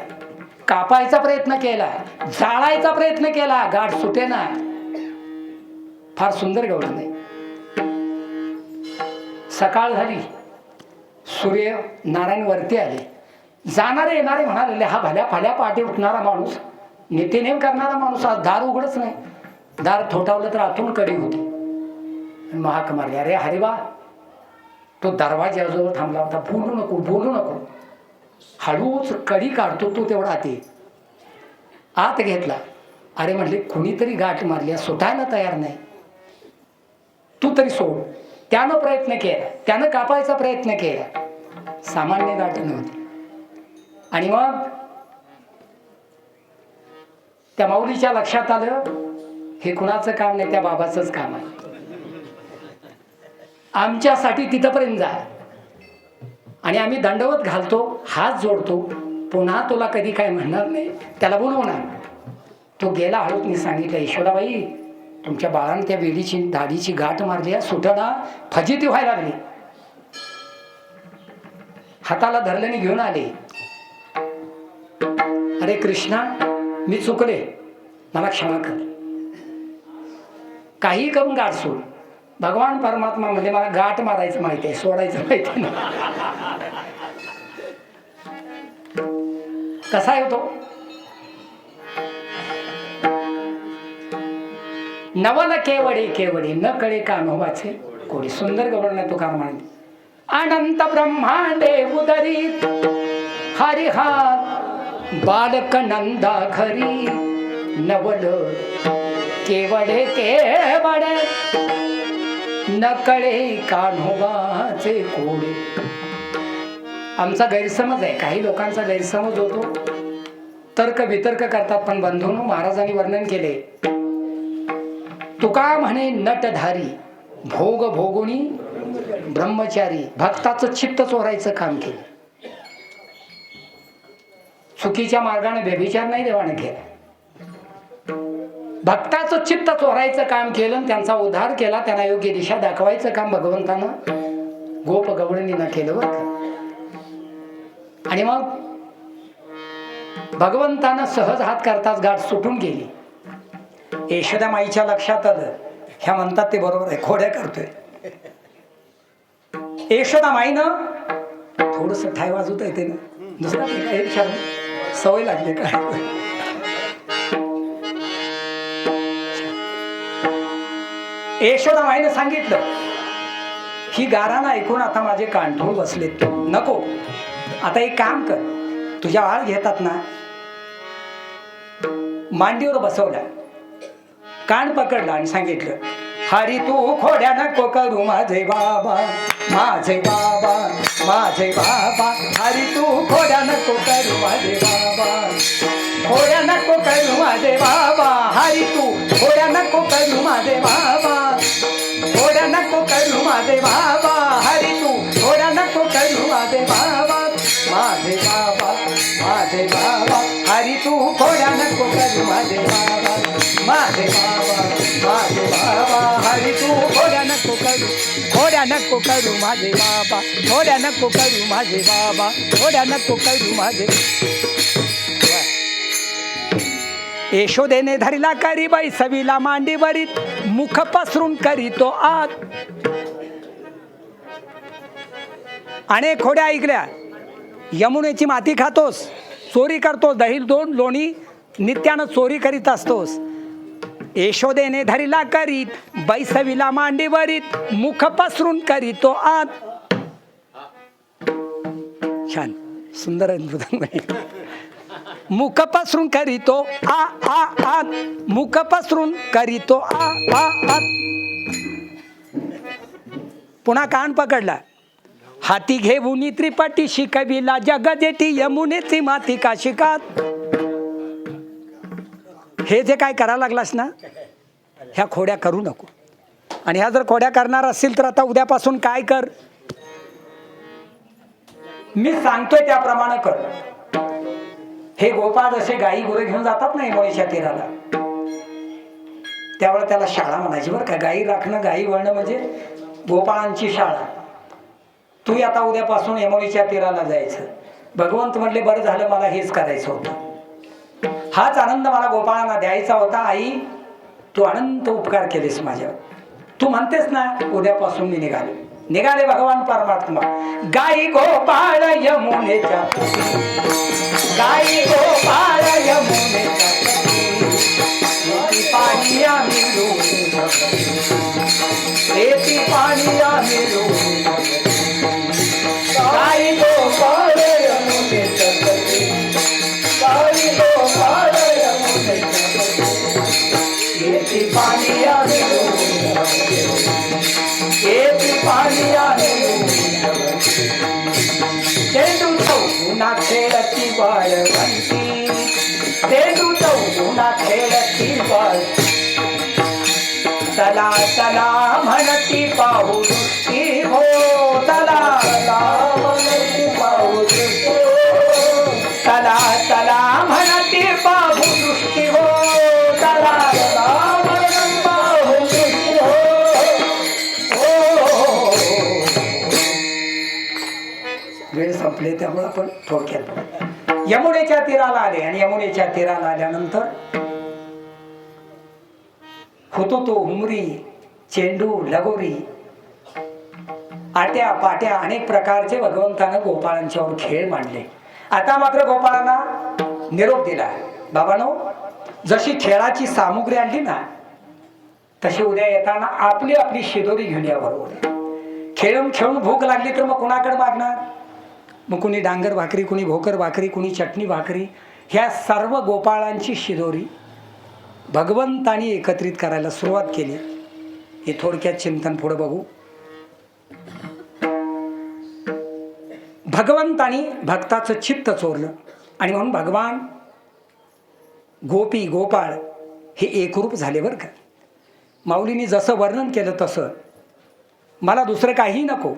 कापायचा प्रयत्न केला, जाळायचा प्रयत्न केला, गाठ सुटेना. फार सुंदर गवळण आहे. सकाळ झाली, सूर्य नारायण वरती आले. जाणारे येणारे म्हणाले, हा भल्या फाल्या पाठी उठणारा माणूस, नित्यनेम करणारा माणूस, आज दार उघडच नाही. दार थोटावलं तर आतून कडी होती. महाक मारले, अरे हरिबा, तो दरवाज्याजवळ थांबला होता, बोलू नको बोलू नको. हळूच कडी काढतो, तो तेवढा आते आत घेतला. अरे म्हटले, कुणीतरी गाठ मारली, सुटायला तयार नाही, तू तरी सोड. त्यानं प्रयत्न केला, त्यानं कापायचा प्रयत्न केला, सामान्य गाठ नव्हती. आणि मग त्या माऊलीच्या लक्षात आलं, हे कुणाचं काम नाही, त्या बाबाचंच काम आहे. आमच्यासाठी तिथपर्यंत जा आणि आम्ही दंडवत घालतो, हात जोडतो, पुन्हा तुला कधी काय म्हणणार नाही. त्याला बोलवणार. तो गेला. हळूच सांगितलं, यशोदाबाई, तुमच्या बाळानं त्या वेलीची दाढीची गाठ मारली, सुटणा फजिती व्हायला लागली. हाताला धरल्याने घेऊन आले. अरे कृष्णा, मी चुकले, मला क्षमा कर. काही करून गाठ सोड. भगवान परमात्मा म्हणजे मला गाठ मारायचं माहिती आहे, सोडायचं माहिती नाही. कसा आहे तो? नवल केवडे केवडे न कळे कान्होबाचे कोडी. सुंदर गवळण आहे तुकाराम म्हणाले. अनंत ब्रह्मांडे उदरीत हरिहार बालक नंदा घरी. नवल केवडे केवडे न कळे कान्होबाचे कोडे. आमचा गैरसमज आहे, काही लोकांचा गैरसमज होतो, तर्क वितर्क करतात. पण बंधूंनो, महाराजांनी वर्णन केले, तुका म्हणे नटधारी भोग भोगुनी ब्रह्मचारी. भक्ताचं चित्त चोरायचं काम केलं. चुकीच्या मार्गाने व्यभिचार नाही देवाने केला, भक्ताचं चित्त चोरायचं काम केलं, त्यांचा उद्धार केला, त्यांना योग्य दिशा दाखवायचं काम भगवंतानं गोप गवळणीनं केलं. बरं, आणि मग भगवंतानं सहज हात करताच गाठ सुटून गेली. यशोदा माईच्या लक्षात आलं, ह्या म्हणतात ते बरोबर आहे, खोड्या करतोय. यशोदा माईनं थोडस ठाय वाजवता येते ना, दुसरा एक शब्द सवय लागली काय. यशोदा माईनं सांगितलं, ही गारानं ऐकून आता माझे कांठोळ बसलेत, नको, आता एक काम कर, तुझ्या आळ घेतात ना, मांडीवर बसवला, कान पकडला आणि सांगितलं, हरी तू खोड्या नको करू माझे बाबा, माझे बाबा, माझे बाबा, हरी तू खोड्या नको करू माझे बाबा, खोड्या नको करू माझे बाबा, हरी तू खोड्या नको करू माझे बाबा, खोड्या नको करू माझे बाबा, हरी तू खोड्या नको करू माझे बाबा, माझे बाबा, माझे बाबा, हरी तू खोड्या नको करू माझे बाबा, माझे बाबा, माझे बाबा, हरी तू खोड्या नको करू, खोड्या नको करू माझे बाबा, खोड्या नको करू माझे बाबा, खोड्या नको करू माझे. यशोदेने धरला करी बाई सवीला मांडीवरीत, मुख पसरून करीतो आत. अनेक खोड्या ऐकल्या, यमुनेची माती खातोस, चोरी करतोस, दही दोन लोणी नित्यानं चोरी करीत असतोस. यशोदेने धरला करीत बाई सवीला मांडीवरीत, मुख पसरून करीतो आत. छान सुंदर आहे मृदंग. मुख पसरून करीतो आ आ आत, मुख पसरून करीतो आ आ आत. पुन्हा कान पकडला, हाती घेऊन त्रिपाठी शिकविला जग जेठी, यमुनेची माती का शिकात. हे जे काय करायला लागलास ना, ह्या खोड्या करू नको. आणि ह्या जर खोड्या करणार असतील तर आता उद्यापासून काय कर, मी सांगतोय त्याप्रमाणे कर. हे गोपाळ जसे गाई गुरे घेऊन जातात ना यमुनेच्या तीराला, त्यावेळेला त्याला शाळा म्हणायची बरं का. गाई राखणं, गाई वळणं म्हणजे गोपाळांची शाळा. तू आता उद्यापासून यमुनेच्या तीराला जायचं. भगवंत म्हटले, बरं झालं, मला हेच करायचं होतं, हाच आनंद मला गोपाळांना द्यायचा होता. आई, तू अनंत उपकार केलेस माझ्यावर. तू म्हणतेस ना, उद्यापासून मी निघाले भगवान परमात्मा. गाई गोपाळ यमुनेच्या, गाई गोपाळ यमुनेच्या, पाणी आम्ही रेती पाणी आम्ही गाई गोपाळ यमुनेच्या, गाई गोपाळ यमुनेच्या, रेती पाणी आम्ही रेती पाणी आम्ही. चेंडू चौगुणा खेळती बाळवंती, चेंडू चौगुणा खेळती बाळ. चला चला म्हणती पाहू दृष्टी हो, चला चला म्हणती पाहू दृष्टी हो, चला चला म्हणती पाहू दृष्टी हो, चला चला म्हणती पाहू दृष्टी हो. वेळ संपले त्यामुळे आपण थोडक्यात यमुनेच्या तीराला आले. आणि यमुनेच्या तीराला आल्यानंतर होतो तो हुमरी, चेंडू, लगोरी, आट्या पाट्या, अनेक प्रकारचे भगवंतानं गोपाळांच्यावर खेळ मांडले. आता मात्र गोपाळांना निरोप दिला, बाबांनो, जशी खेळाची सामुग्री आणली ना, तशी उद्या येताना आपली आपली शिदोरी घेऊन या बरोबर. खेळून खेळून भूक लागली तर मग कुणाकडे मागणार? मग कुणी डांगर भाकरी, कुणी भोकर भाकरी, कुणी चटणी भाकरी. ह्या सर्व गोपाळांची शिदोरी भगवंतानी एकत्रित करायला सुरुवात केली. हे थोडक्यात चिंतन पुढे बघू. भगवंतानी भक्ताचं चित्त चोरलं आणि म्हणून भगवान, गोपी, गोपाळ हे एकरूप झाले बरं का. माऊलींनी जसं वर्णन केलं तसं. मला दुसरं काही नको,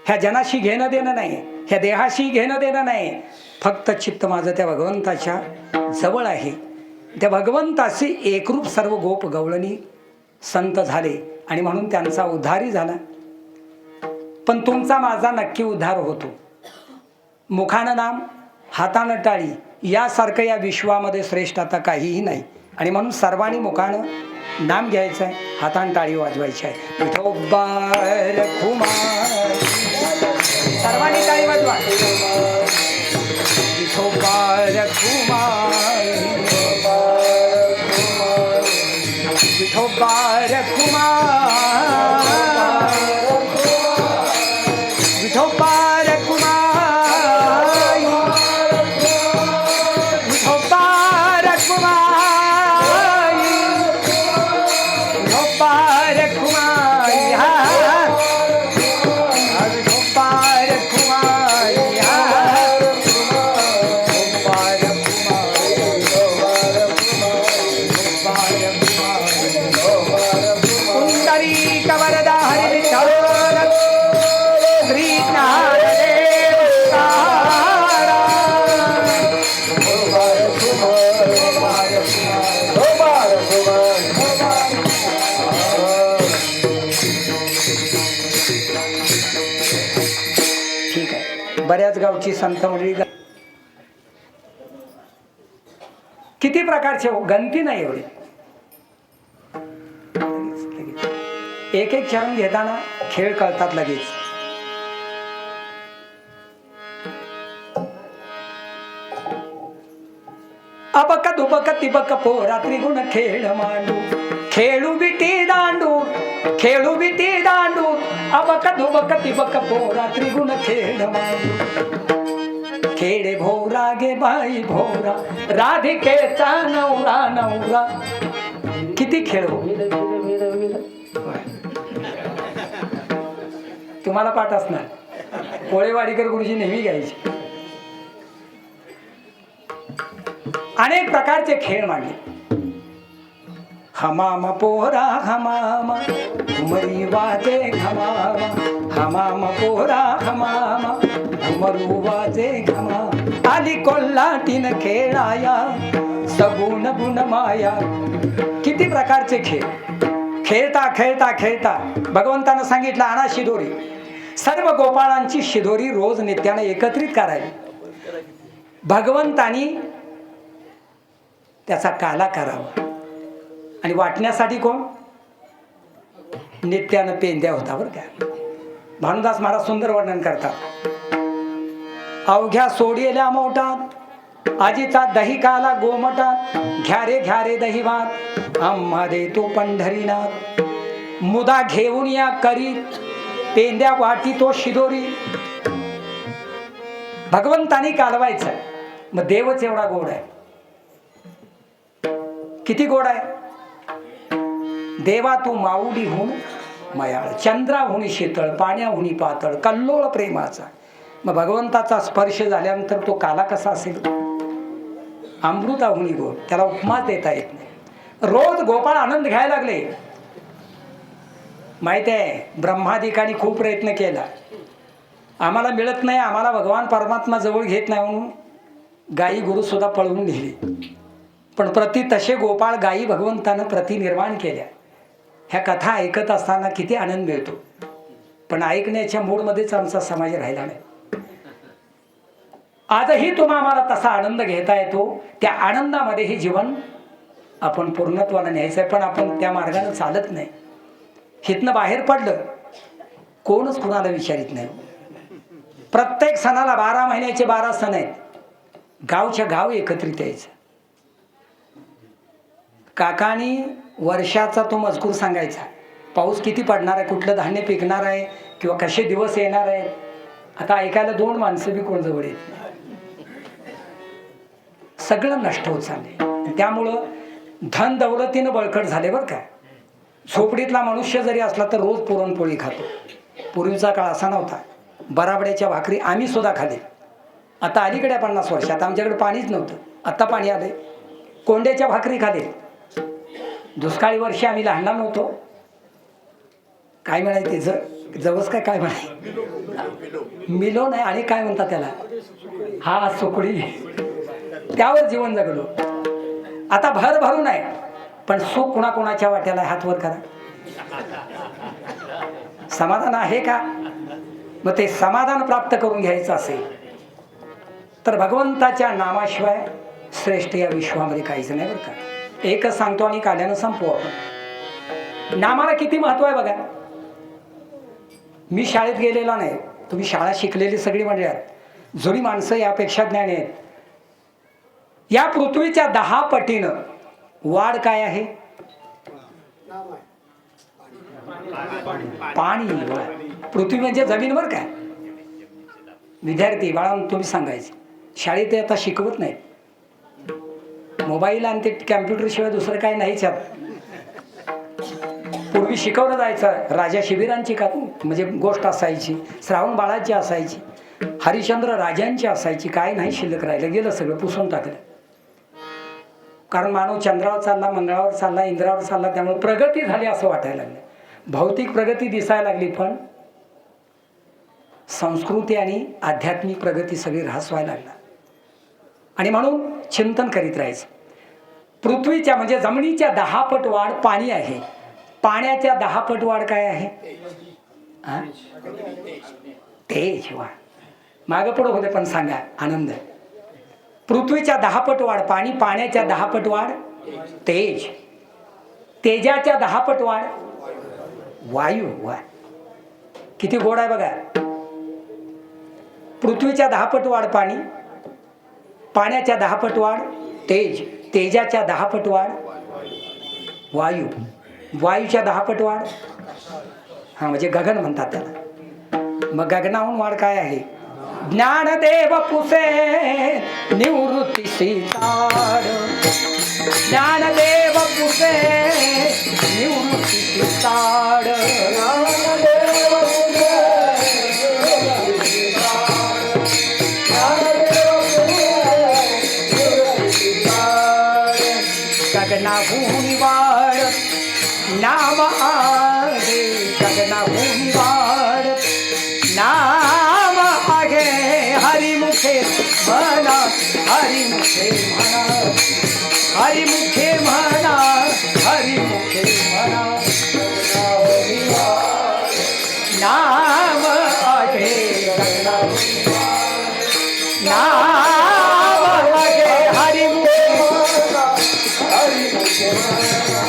ह्या जनाशी घेणं देणं नाही, ह्या देहाशी घेणं देणं नाही, फक्त चित्त माझं त्या भगवंताच्या जवळ आहे. त्या भगवंताशी एकरूप सर्व गोप गवळणी संत झाले आणि म्हणून त्यांचा उद्धारही झाला. पण तुमचा माझा नक्की उद्धार होतो. मुखानं नाम हातानं टाळी यासारखं या विश्वामध्ये श्रेष्ठ आता काहीही नाही. आणि म्हणून सर्वांनी मुखानं नाम घ्यायचं आहे, हातानं टाळी वाजवायची आहे. विठोबार कुमार सर्वांनी टाळी वाजवा. विठोबार कुमार विठोबार कुमार विठोबार कुमार विठोबार कुमार विठोबार कुमार विठोबार कुमार पुंडरीक वरदा हरी विठ्ठल श्री ज्ञानदेव सारा. ठीक आहे, बऱ्याच गावची संत मंडळी किती प्रकारचे हो, गणती नाही एवढी. एक एक चरण घेताना खेळ कळतात लगेच. अबक दुबक तिबक पोरा त्रिगुण खेळ मांडू खेळू बिटी दांडू खेळू बिटी दांडू अबक दुबक तिबक पोरा त्रिगुण खेळ मांडू खेळे भोरा गे बाई भोरा राधिकेचा नवरा नवरा. किती खेळ हो. तुम्हाला पाठ असणार. कोळेवाडीकर गुरुजी नेहमी घ्यायचे. अनेक प्रकारचे खेळ मांडले. हमाम पोहरा हमामा घुमरी वाजे घमामा हमाम पोहरा हमामा घुमरू वाजे घमा. आली कोल्हाटीन खेळाया सगुण गुण माया. किती प्रकारचे खेळ. खेळता खेळता खेळता भगवंतानं सांगितलं आणा शिदोरी. सर्व गोपाळांची शिदोरी रोज नित्याने एकत्रित करावी. भगवंतानी त्याचा काला करावा. आणि वाटण्यासाठी कोण? नित्यानं पेंद्या होता बरं का. भानुदास महाराज सुंदर वर्णन करतात. अवघ्या सोडलेल्या मोठात आजीचा दही काला गोमटात घ्या रे दही भात आम्हा देतो पंढरीनाथ. मुदा घेऊन या करीत पेंद्या वाटी तो शिदोरी. भगवंतानी कालवायचं. मग देवच एवढा गोड आहे. किती गोड आहे. देवा तू माऊलीहून मयाळ चंद्राहुनी शीतळ पाण्याहुनी पातळ कल्लोळ प्रेमाचा. मग भगवंताचा स्पर्श झाल्यानंतर तो काला कसा असेल. अमृताहुनी गोड. त्याला उपमाच देता येत नाही. रोज गोपाळ आनंद घ्यायला लागले. माहित आहे ब्रह्मादिकांनी खूप प्रयत्न केला. आम्हाला मिळत नाही, आम्हाला भगवान परमात्मा जवळ घेत नाही म्हणून गायी गुरु सुद्धा पळवून नेली. पण प्रति तसे गोपाळ गायी भगवंतानं प्रति निर्माण केल्या. ह्या कथा ऐकत असताना किती आनंद मिळतो. पण ऐकण्याच्या मूडमध्येच आमचा समाज राहिला नाही. आजही तुम्हा आम्हाला तसा आनंद घेता येतो. त्या आनंदामध्ये हे जीवन आपण पूर्णत्वाला न्यायचं आहे. पण आपण त्या मार्गाने चालत नाही. हितनं बाहेर पडलं कोणच कुणाला विचारित नाही. प्रत्येक सणाला 12 महिन्याचे 12 सण आहेत. गावच्या गाव एकत्रित यायचं. काकानी वर्षाचा तो मजकूर सांगायचा. पाऊस किती पडणार आहे, कुठलं धान्य पिकणार आहे किंवा कसे दिवस येणार आहेत. आता ऐकायला 2 माणसं बी कोण जवळ येत नाही. सगळं नष्ट होत चालले. त्यामुळं धन दौलतीनं बळकट झाले बरं का. झोपडीतला मनुष्य जरी असला तर रोज पुरणपोळी खातो. पूर्वीचा काळ असा नव्हता. बराबड्याच्या भाकरी आम्ही सुद्धा खाल्ले. आता अलीकडे 50 वर्षात आमच्याकडे पाणीच नव्हतं. आता पाणी आले. कोंड्याच्या भाकरी खाल्ले. दुष्काळी वर्षी आम्ही लहान नव्हतो. काय म्हणायचे जवस काय म्हणाय मिलो नाही आणि काय म्हणतात त्याला हा सुकडी. त्यावर जीवन जगलो. आता भर भरून आहे. पण सुख कुणाकुणाच्या वाट्याला हात वर करा. समाधान आहे का? मग ते समाधान प्राप्त करून घ्यायचं असेल तर भगवंताच्या नामाशिवाय श्रेष्ठ या विश्वामध्ये काहीच नाही बरं का. एकच सांगतो आणि काल्यानं संपू आपण. नामाला किती महत्व आहे बघा. मी शाळेत गेलेला नाही, तुम्ही शाळा शिकलेली सगळी मंडळी आहात, जुनी माणसं यापेक्षा ज्ञानी आहेत. या पृथ्वीच्या 10 पटीनं वाढ काय आहे? पाणी. पृथ्वी म्हणजे जमीन बरं काय. विद्यार्थी बाळा तुम्ही सांगायचे, शाळेत ते आता शिकवत नाहीत. मोबाईल आणि ते कॅम्प्युटर शिवाय दुसरं काही नाहीच यात. पूर्वी शिकवलं जायचं, राजा शिबिरांची का म्हणजे गोष्ट असायची, श्रावण बाळाची असायची, हरिश्चंद्र राजांची असायची. काय नाही शिल्लक राहिलं, गेलं सगळं, पुसून टाकलं. कारण मानव चंद्रावर चालला, मंगळावर चालला, इंद्रावर चालला, त्यामुळे प्रगती झाली असं वाटायला लागलं. भौतिक प्रगती दिसायला लागली, पण संस्कृती आणि आध्यात्मिक प्रगती सगळी ऱ्हास व्हायला लागला. आणि म्हणून चिंतन करीत राहायचं. पृथ्वीच्या म्हणजे जमिनीच्या 10 पट वाढ पाणी आहे. पाण्याच्या 10 पट वाढ काय आहे? तेज वाढ. मागं पुढं होते पण सांगा, आनंद. पृथ्वीच्या 10 पट वाढ पाणी, पाण्याच्या 10 पट वाढ तेज, तेजाच्या 10 पट वाढ वायू. वा किती गोड आहे बघा. पृथ्वीच्या 10 पट वाढ पाणी, पाण्याच्या 10 पट वाढ तेज, तेजाच्या 10 पट वाढ वायू, वायूच्या 10 पट वाढ हा म्हणजे गगन म्हणतात त्याला. मग गगनाहून वाढ काय आहे? ज्ञानदेव पुसे निवृत्ती सीताड, ज्ञानदेव पुसे निवृत्ती सीताड, गगनाहून वाढ नाम आगे, गगनाहून वाढ नाम आगे, हरिमुखे म्हणा, हरिमुखे म्हणा, हरिमुखे म्हणा, हरिमुखे म्हणा, नाम आगे, नाम आगे, हरिमुखे म्हणा, हरिमुखे म्हणा,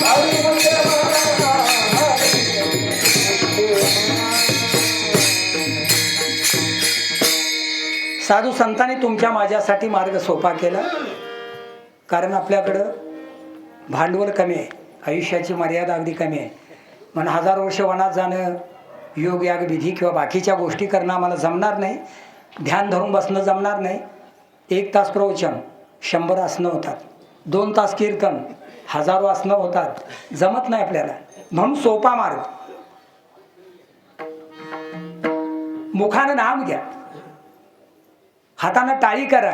हरिमुखे म्हणा. साधू संतांनी तुमच्या माझ्यासाठी मार्ग सोपा केला. कारण आपल्याकडं भांडवल कमी आहे, आयुष्याची मर्यादा अगदी कमी आहे. म्हणून 1000 वर्ष वनात जाणं, योग याग विधी किंवा बाकीच्या गोष्टी करणं आम्हाला जमणार नाही. ध्यान धरून बसणं जमणार नाही. 1 तास प्रवचन 100 आसनं होतात, 2 तास कीर्तन 1000 आसनं होतात, जमत नाही आपल्याला. म्हणून सोपा मार्ग, मुखानं नाम घ्या, हातानं टाळी करा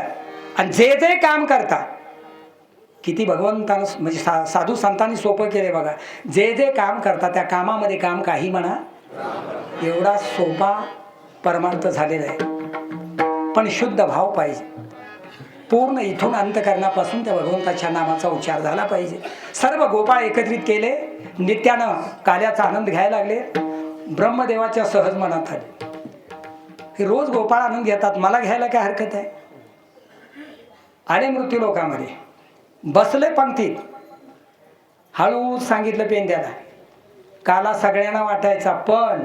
आणि जे जे काम करता, किती भगवंतानं म्हणजे साधू संतांनी सोपं केले बघा. जे जे काम करता त्या कामामध्ये काम काही म्हणा, एवढा सोपा परमार्थ झालेला आहे. पण शुद्ध भाव पाहिजे. पूर्ण इथून अंतकरणापासून त्या भगवंताच्या नामाचा उच्चार झाला पाहिजे. सर्व गोपाळ एकत्रित केले, नित्यानं काल्याचा आनंद घ्यायला लागले. ब्रह्मदेवाच्या सहज मनात आले, हे रोज गोपाळ आनंद घेतात, मला घ्यायला काय हरकत आहे. आले मृत्यू लोकामध्ये, बसले पंक्तीत. हळू सांगितलं पेंद्याला, काला सगळ्यांना वाटायचा, पण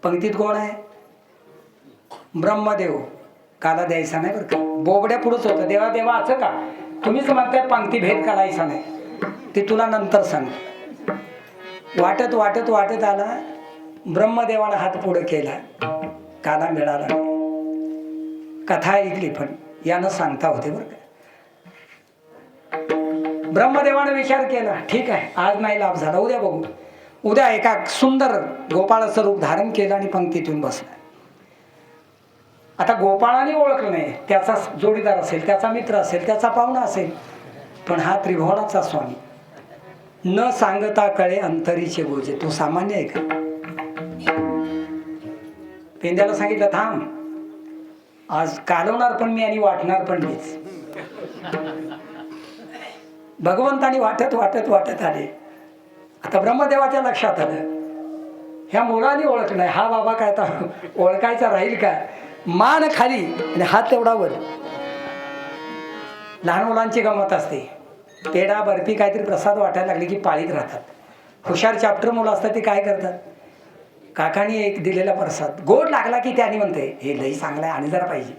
पंक्तीत कोण आहे? ब्रह्मदेव. काला द्यायचा नाही बरं का. बोबड्या पुढंच होतं, देवा देवा असं का? तुम्हीच म्हणताय पंक्ती भेद करायचा नाही, ते तुला नंतर सांग. वाटत वाटत वाटत आला, ब्रह्मदेवाला हात पुढं केला, काला मिळाला नाही. कथा ऐकली पण यानं सांगता होते बरं का. ब्रह्मदेवानं विचार केला, ठीक आहे आज नाही लाभ झाला, उद्या बघू. उद्या एका सुंदर गोपाळाचं रूप धारण केलं आणि पंक्तीत येऊन बसला. आता गोपाळाने ओळखलं नाही, त्याचा जोडीदार असेल, त्याचा मित्र असेल, त्याचा पाहुणा असेल, पण हा त्रिभुवनाचा स्वामी. न सांगता कळे अंतरीचे गोजे. तो सामान्य आहे का? पेंद्याला सांगितलं, थांब आज कालवणार पण मी आणि वाटणार पण मीच. भगवंतानी वाटत वाटत वाटत आले. आता ब्रह्मदेवाच्या लक्षात आलं, ह्या मुलाने ओळखलं, हा बाबा काय तर ओळखायचा राहील का? मान खाली आणि हात तेवढा वर. लहान मुलांची गंमत असते. पेढा बर्फी काहीतरी प्रसाद वाटायला लागले की पाळीत राहतात. हुशार चॅप्टर मुलं असतात ते काय करतात, काकानी एक दिलेला प्रसाद गोड लागला की त्याने म्हणते हे लई चांगला आहे आणि जरा पाहिजे.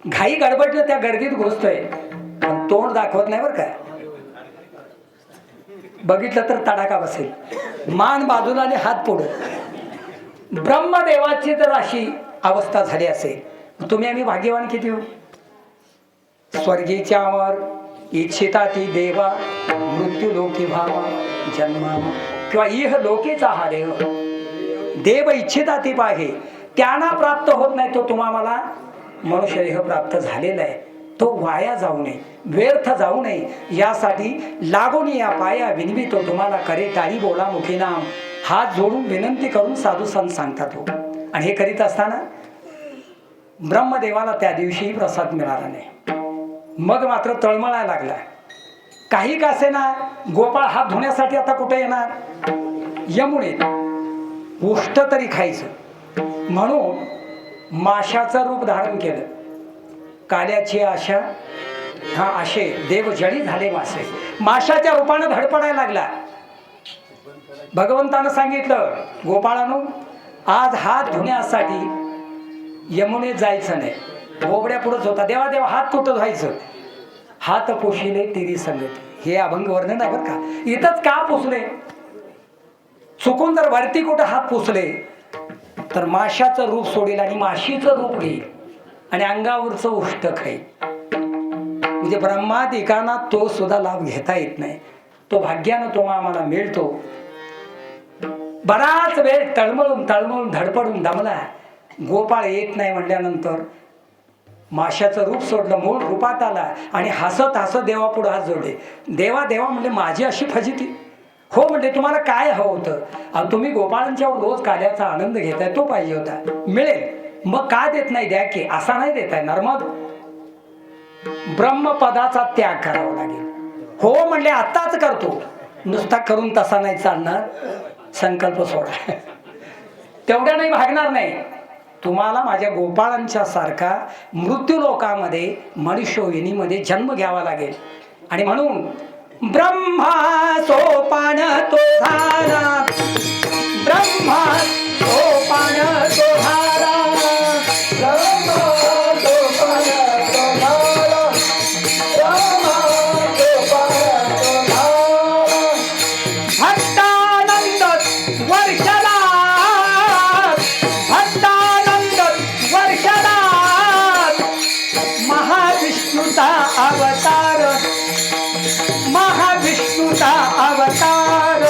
घाई गडबडनं त्या गर्दीत घुसतोय पण तोंड दाखवत नाही बरं का. बघितलं तर तडाखा बसेल. मान बाजूला आणि हात पुढे. ब्रह्मदेवाची जर अशी अवस्था झाली असेल तुम्ही आम्ही भाग्यवान किती हो. स्वर्गीच्या अमर इच्छिता ती देवा मृत्यू लोकी भावा जन्मा किंवा इह लोकेचा हा देव. देव इच्छिता ती पाहे त्यांना प्राप्त होत नाही तो तुम्हा मला मनुष्य देह प्राप्त झालेला आहे. तो वाया जाऊ नये, व्यर्थ जाऊ नये यासाठी लागून या पाया विनवितो तुम्हाला करे टाळी बोला मुखी नाम. हात जोडून विनंती करून साधू संत सांगतात हो. आणि हे करीत असताना ब्रह्मदेवाला त्या दिवशी प्रसाद मिळाला नाही. मग मात्र तळमळायला लागला. काही का असेना गोपाळ हात धुण्यासाठी आता कुठे येणार, यमुनेत. उष्ट तरी खायचं म्हणून माशाचं रूप धारण केलं. काल्याची आशा हा आशे देव जळी झाले मासे. माशाच्या रूपानं धडपडायला लागला. भगवंतानं सांगितलं गोपाळानो आज हात धुण्यासाठी यमुनेत जायचं नाही. बोबड्या पुढंच होता. देवा देवा हात कुठं धुवायचं, हात पुशिले तिरी संगती. हे अभंग वर्णन आहे बरं का. इथंच का पुसले, चुकून जर वरती कुठं हात पुसले तर माशाचं रूप सोडेल आणि माशीचं रूप घेईल आणि अंगावरचं उष्ट खाईल. म्हणजे ब्रह्मादिकांना तो सुद्धा लाभ घेता येत नाही. तो भाग्यानं तो आम्हाला मिळतो. बराच वेळ तळमळून तळमळून धडपडून दमला. गोपाळ येत नाही म्हणल्यानंतर माशाचं रूप सोडलं, मूळ रूपात आला आणि हसत हसत देवापुढे हात जोडले. देवा देवा म्हणले माझी अशी फजिती. हो म्हणले तुम्हाला काय हवं होतं, आणि तुम्ही गोपाळांच्यावर रोज काल्याचा आनंद घेताय तो पाहिजे होता. मिळेल मग का देत नाही, द्या की. असा नाही देताय नर्मद. ब्रह्मपदाचा त्याग करावा लागेल. हो म्हणले आत्ताच करतो. नुसता करून तसा नाही चालणार, संकल्प सोडा. तेवढ्या नाही भागणार नाही. तुम्हाला माझ्या गोपाळांच्या सारखा मृत्यू लोकामध्ये मनुष्योहिनीमध्ये जन्म घ्यावा लागेल. आणि म्हणून ब्रह्मा सोपान तो धारा, ब्रह्मा सोपान तो धारा, ब्रह्मा सोपान तो धारा, ब्रह्मा सोपान तो धारा. भक्तानंद वर्षला, भक्तानंद वर्षला, महाविष्णूचा अवतार, महाविष्णूचा अवतार.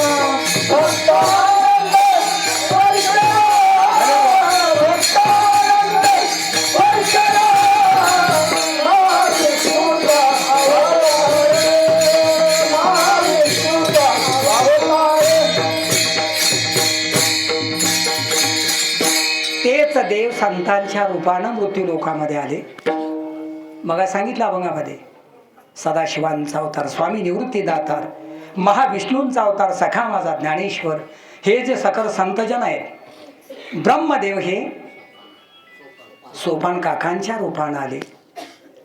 तेच देव संतांच्या रूपानं मृत्यू लोकामध्ये आले. मग सांगितलं अभंगामध्ये सदाशिवांचा अवतार स्वामी निवृत्ती दातार, महाविष्णूंचा अवतार सखा माझा ज्ञानेश्वर. हे जे सकल संतजन आहेत, ब्रह्मदेव हे सोपान काकांच्या रूपानं आले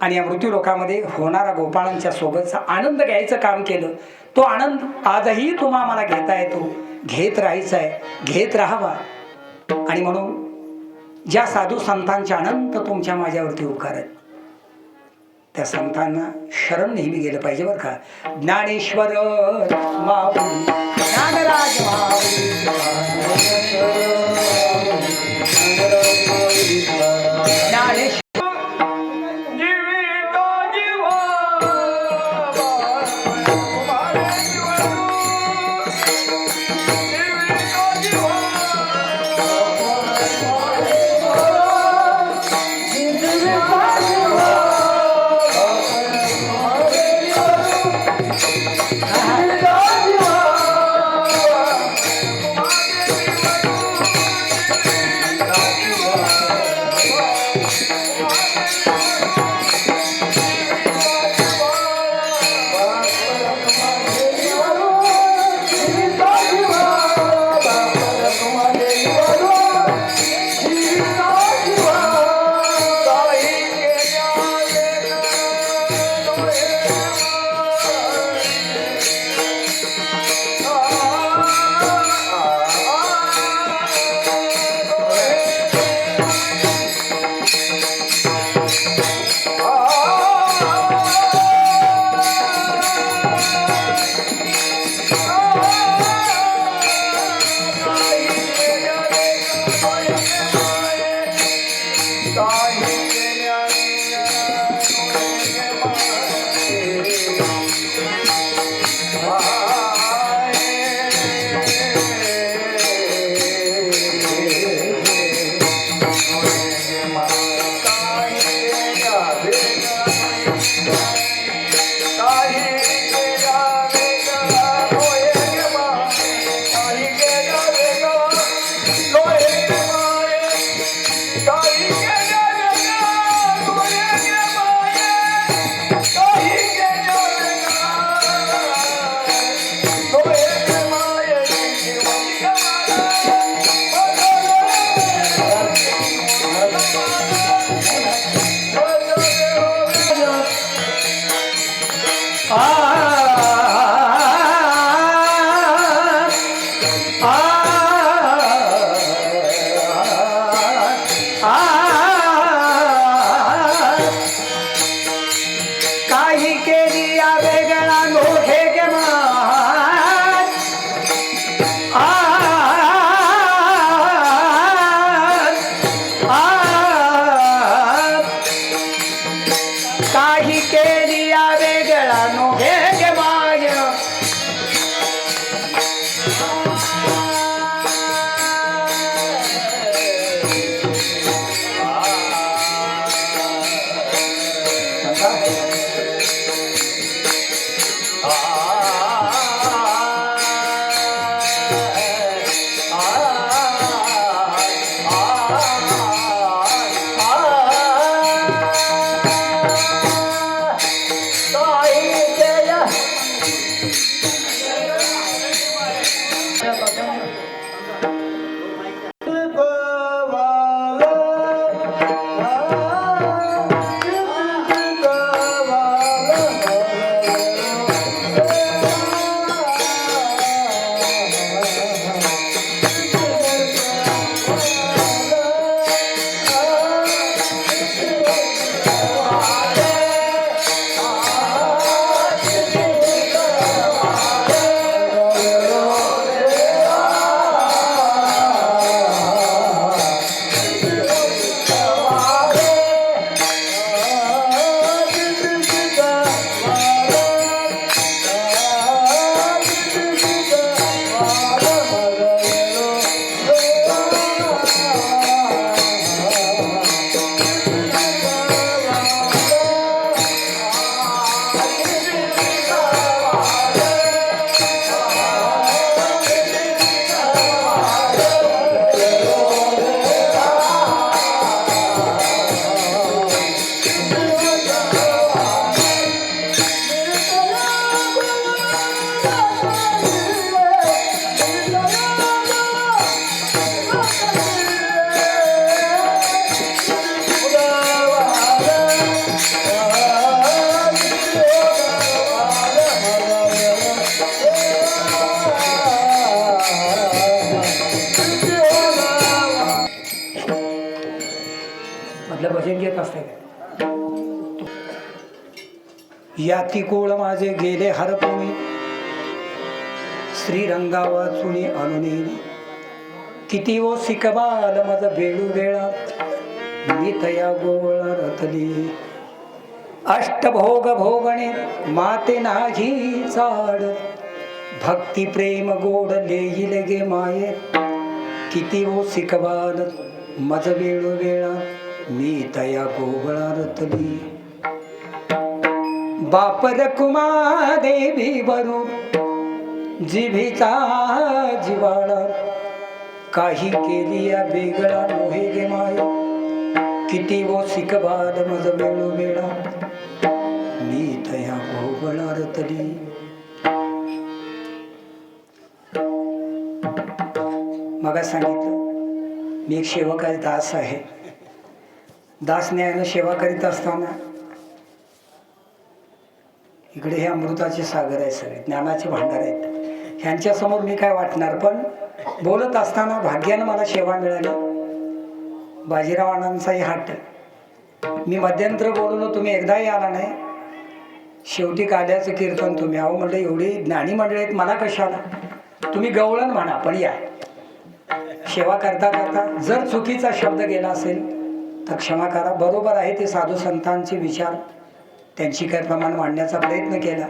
आणि या मृत्यू लोकामध्ये होणारा गोपाळांच्या सोबतचा आनंद घ्यायचं काम केलं. तो आनंद आजही तुम्हा मला घेता येतो, घेत राहायचा आहे, घेत राहावा. आणि म्हणून ज्या साधू संतांचे अनंत तुमच्या माझ्यावरती उपकार आहेत त्या संतांना शरण नेहमी गेलं पाहिजे बरं का. ज्ञानेश्वर माऊली, ज्ञानराज माऊली, ज्ञानेश्वर काही केली या वेगळा नोहे गे मान काही केली या वेगळा नोहे गे माय मधलं भजन घेत असते का? याती कोळ माझे गेले हरपुणी श्रीरंगा वाचुनी अनुनी किती वो सिकबाल मज बेळू वेळा मी तया गोवळा रतली अष्टभोग भोगणे माते नाझी चाड भक्ती प्रेम गोड लेईल गे माये किती वो सिकबाल मज वेळू वेळा मी तया गोवळा रतली बाप रकुमा देवी वरू जिभीचा जिवाळा काही केली या वेगळा मोहे गे माय किती वो सिकबाल मज वेळू वेळा मी तया गोवळा रतली. मग सांगितलं मी एक सेवक आहे, दास आहे. दास न्यायानं सेवा करीत असताना इकडे हे अमृताचे सागर आहे, सगळे ज्ञानाचे भांडार आहेत. ह्यांच्यासमोर मी काय वाटणार. पण बोलत असताना भाग्यानं मला सेवा मिळाली. बाजीराव अण्णांचाही हट्ट. मी मध्यंतर बोललो, तुम्ही एकदाही आला नाही. शेवटी काल्याचं कीर्तन तुम्ही. अहो म्हणलं एवढी ज्ञानी मंडळी आहेत, मला कशाला. तुम्ही गवळण म्हणा पण या. सेवा करता करता जर चुकीचा शब्द गेला असेल तर क्षमा करा. बरोबर आहे, ते साधू संतांचे विचार त्यांची काय प्रमाण मांडण्याचा प्रयत्न केला.